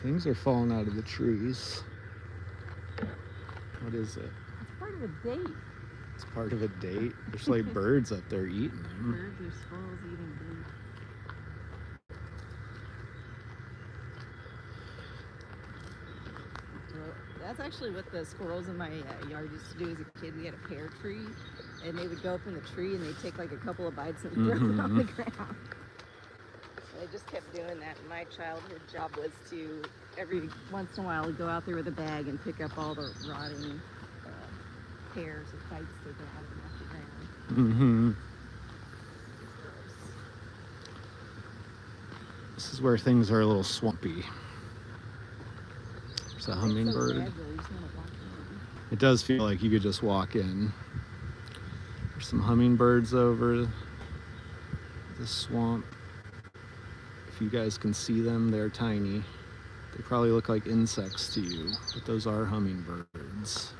Speaker 1: Things are falling out of the trees. What is it?
Speaker 2: It's part of a date.
Speaker 1: It's part of a date. There's like birds up there eating them.
Speaker 2: Birds or squirrels eating date. Well, that's actually what the squirrels in my yard used to do as a kid. We had a pear tree, and they would go up in the tree and they'd take like a couple of bites and throw it on the ground. I just kept doing that. My childhood job was to, every once in a while, go out there with a bag and pick up all the rotting pears or bites taken out of them off the ground.
Speaker 1: Mm-hmm. This is where things are a little swampy. There's a hummingbird. It does feel like you could just walk in. There's some hummingbirds over the swamp. If you guys can see them, they're tiny. They probably look like insects to you, but those are hummingbirds.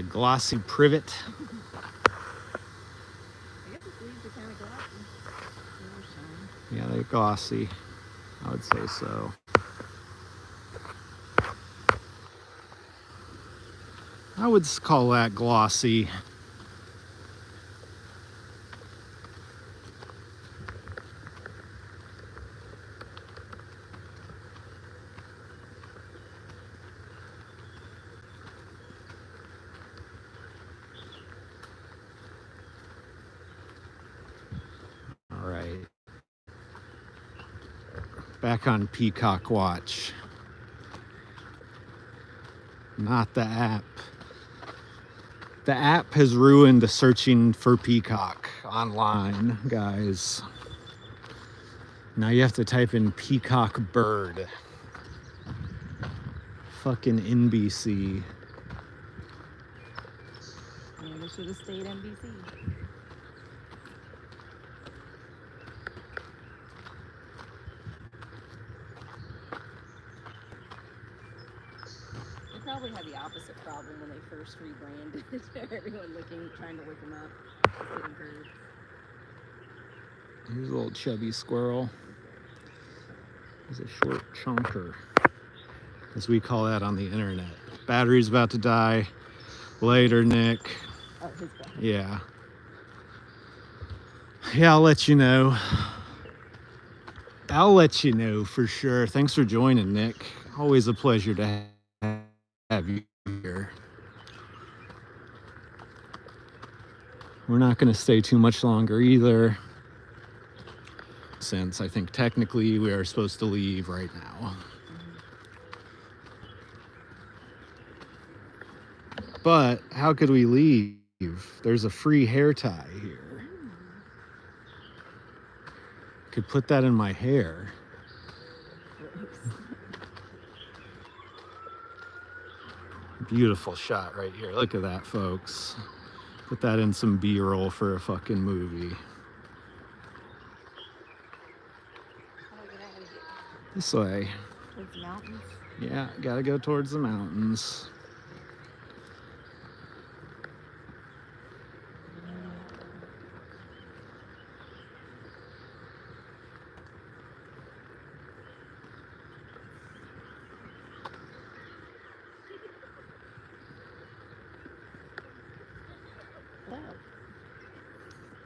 Speaker 1: glossy privet.
Speaker 2: I guess its leaves are kind of glossy.
Speaker 1: Yeah, they're glossy. I would say so. I would call that glossy. All right. Back on Peacock Watch. Not the app. The app has ruined the searching for peacock online, guys. Now you have to type in peacock bird. Fucking NBC.
Speaker 2: Yeah, they should have stayed NBC. They probably had the opposite problem when they first rebranded. Everyone trying to look them up. Just getting heard.
Speaker 1: Here's a little chubby squirrel. He's a short chunker, as we call that on the internet. Battery's about to die. Later, Nick.
Speaker 2: Oh, his battery.
Speaker 1: Yeah. Yeah, I'll let you know. I'll let you know for sure. Thanks for joining, Nick. Always a pleasure to have you here. We're not going to stay too much longer either, since I think technically we are supposed to leave right now. But how could we leave? There's a free hair tie here. Could put that in my hair. Beautiful shot right here. Look at that, folks. Put that in some B-roll for a fucking movie.
Speaker 2: How do I get out of here?
Speaker 1: This way.
Speaker 2: Towards the mountains?
Speaker 1: Yeah, gotta go towards the mountains.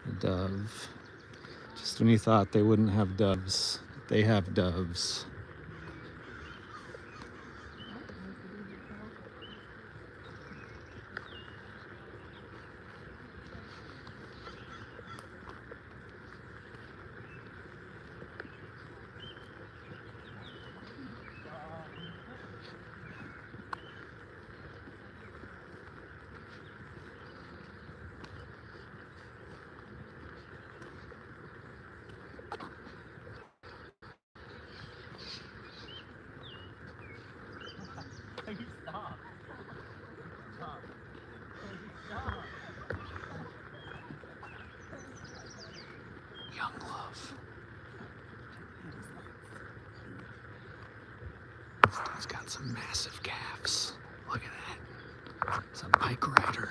Speaker 1: A dove. Just when you thought they wouldn't have doves, they have doves. Young love. This dude's got some massive calves. Look at that. It's a bike rider.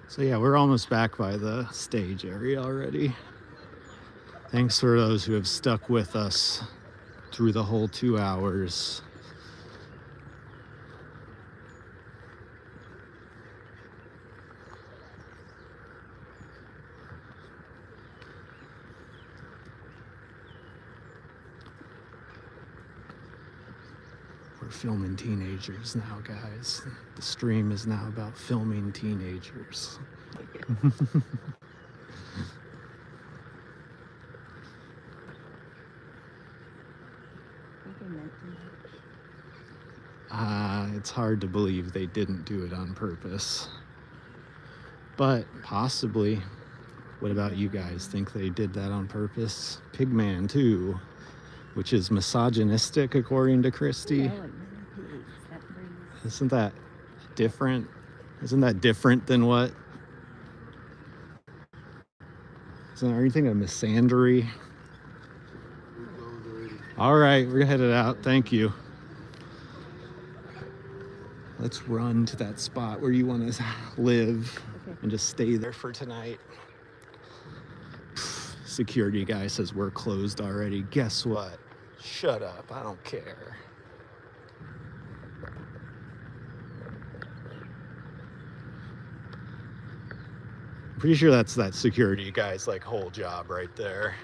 Speaker 1: So yeah, we're almost back by the stage area already. Thanks for those who have stuck with us through the whole 2 hours. We're filming teenagers now, guys. The stream is now about filming teenagers. It's hard to believe they didn't do it on purpose. But possibly. What about you guys? Think they did that on purpose? Pigman too, which is misogynistic according to Christy. Isn't that different? Isn't that different than what? Are you thinking of misandry? All right, we're headed out. Thank you. Let's run to that spot where you want to live and just stay there for tonight. Security guy says we're closed already. Guess what? Shut up. I don't care. I'm pretty sure that's that security guy's like whole job right there.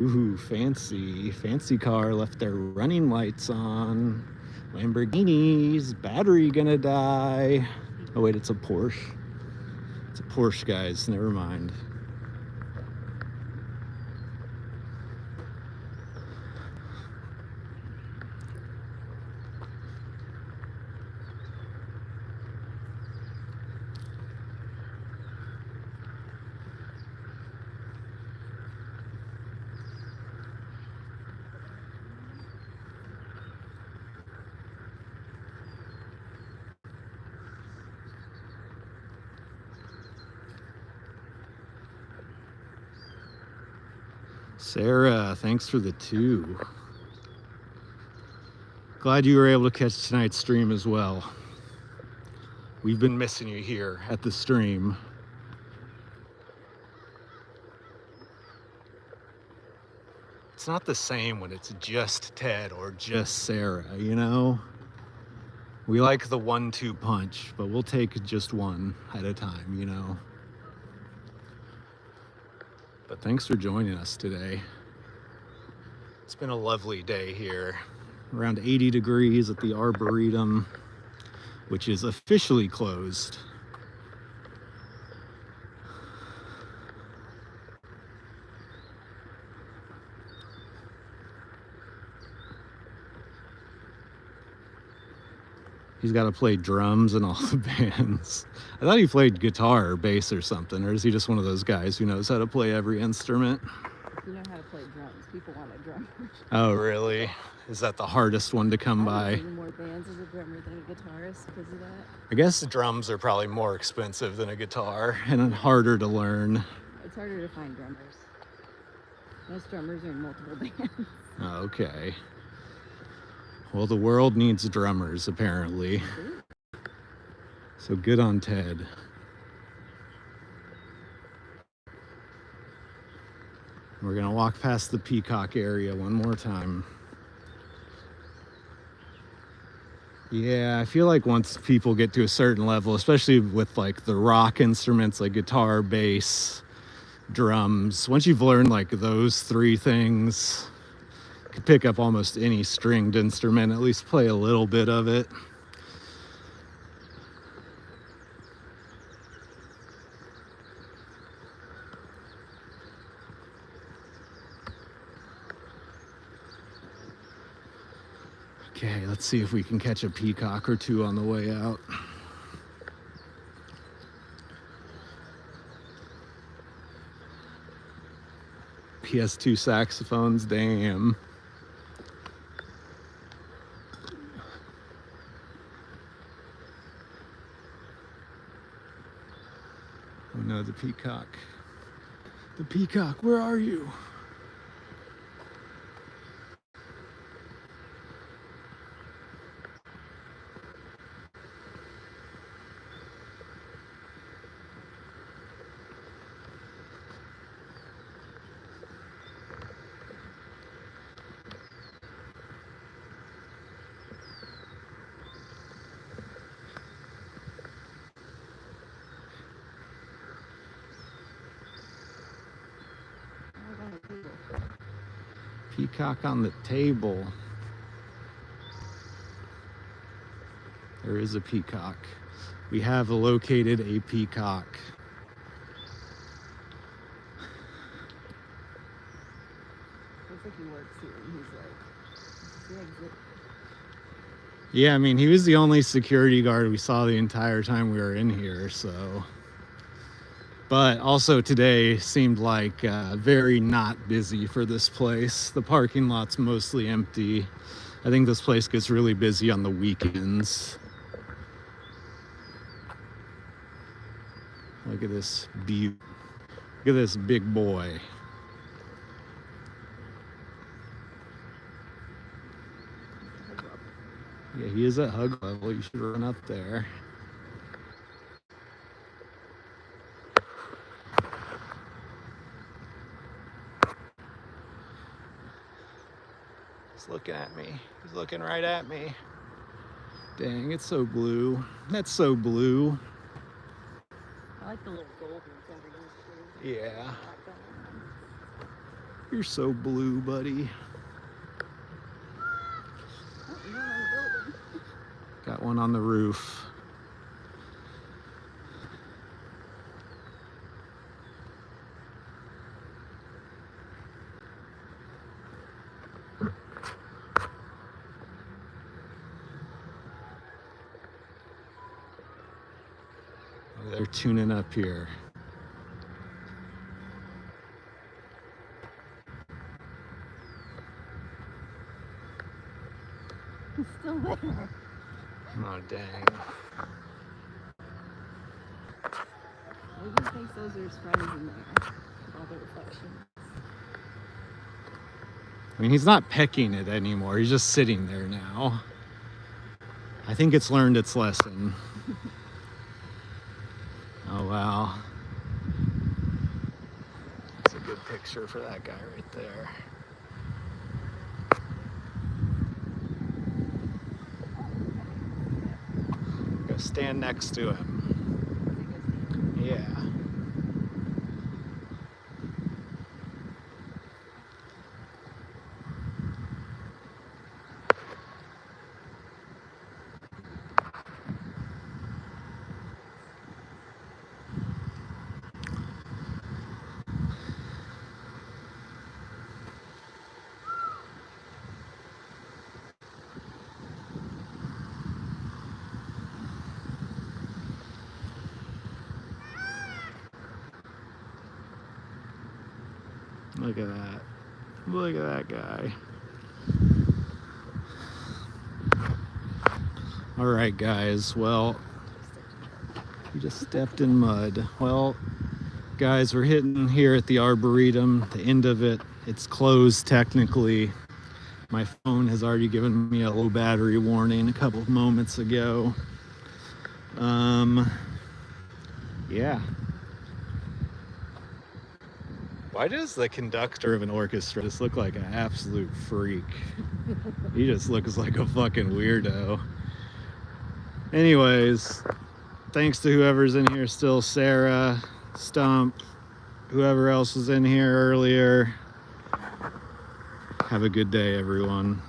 Speaker 1: Ooh, fancy. Fancy car left their running lights on. Lamborghinis. Battery gonna die. Oh wait, it's a Porsche. It's a Porsche, guys. Never mind. Sarah, thanks for the 2. Glad you were able to catch tonight's stream as well. We've been missing you here at the stream. It's not the same when it's just Ted or just Sarah, you know? We like the 1-2 punch, but we'll take just one at a time, you know? But thanks for joining us today. It's been a lovely day here. Around 80 degrees at the Arboretum, which is officially closed. He's got to play drums in all the bands. I thought he played guitar or bass or something, or is he just one of those guys who knows how to play every instrument?
Speaker 2: If you know how to play drums, people want a drummer.
Speaker 1: Oh, really? Is that the hardest one to come by?
Speaker 2: I've more bands as a drummer than a guitarist because of that.
Speaker 1: I guess drums are probably more expensive than a guitar and harder to learn.
Speaker 2: It's harder to find drummers. Most drummers are in multiple bands.
Speaker 1: Okay. Well, the world needs drummers, apparently. So good on Ted. We're gonna walk past the Peacock area one more time. Yeah, I feel like once people get to a certain level, especially with like the rock instruments like guitar, bass, drums, once you've learned like those 3 things, you can pick up almost any stringed instrument, at least play a little bit of it. Okay, let's see if we can catch a peacock or 2 on the way out. He has 2 saxophones, damn. Oh no, the peacock. The peacock, where are you? Peacock on the table. There is a peacock. We have located a peacock.
Speaker 2: Looks like he works here and he's like, this is the exit.
Speaker 1: Yeah, I mean, he was the only security guard we saw the entire time we were in here, so. But also today seemed like very not busy for this place. The parking lot's mostly empty. I think this place gets really busy on the weekends. Look at this beaut. Look at this big boy. Yeah, he is at hug level. You should run up there. He's looking at me. He's looking right at me. Dang, it's so blue. That's so blue.
Speaker 2: I like the little gold ones underneath too.
Speaker 1: Yeah. You're so blue, buddy.
Speaker 2: Oh, you're on the building.
Speaker 1: Got one on the roof. They're tuning up here.
Speaker 2: He's still there.
Speaker 1: Oh, dang.
Speaker 2: Maybe he thinks those are his friends in there with all the reflections.
Speaker 1: I mean, he's not pecking it anymore. He's just sitting there now. I think it's learned its lesson. Oh, wow. That's a good picture for that guy right there. Go stand next to him. Yeah. Look at that. Look at that guy. All right, guys. Well, you just stepped in mud. Well, guys, we're hitting here at the Arboretum, the end of it. It's closed technically. My phone has already given me a low battery warning a couple of moments ago. Yeah. Why does the conductor of an orchestra just look like an absolute freak? He just looks like a fucking weirdo. Anyways, thanks to whoever's in here still, Sarah, Stump, whoever else was in here earlier. Have a good day, everyone.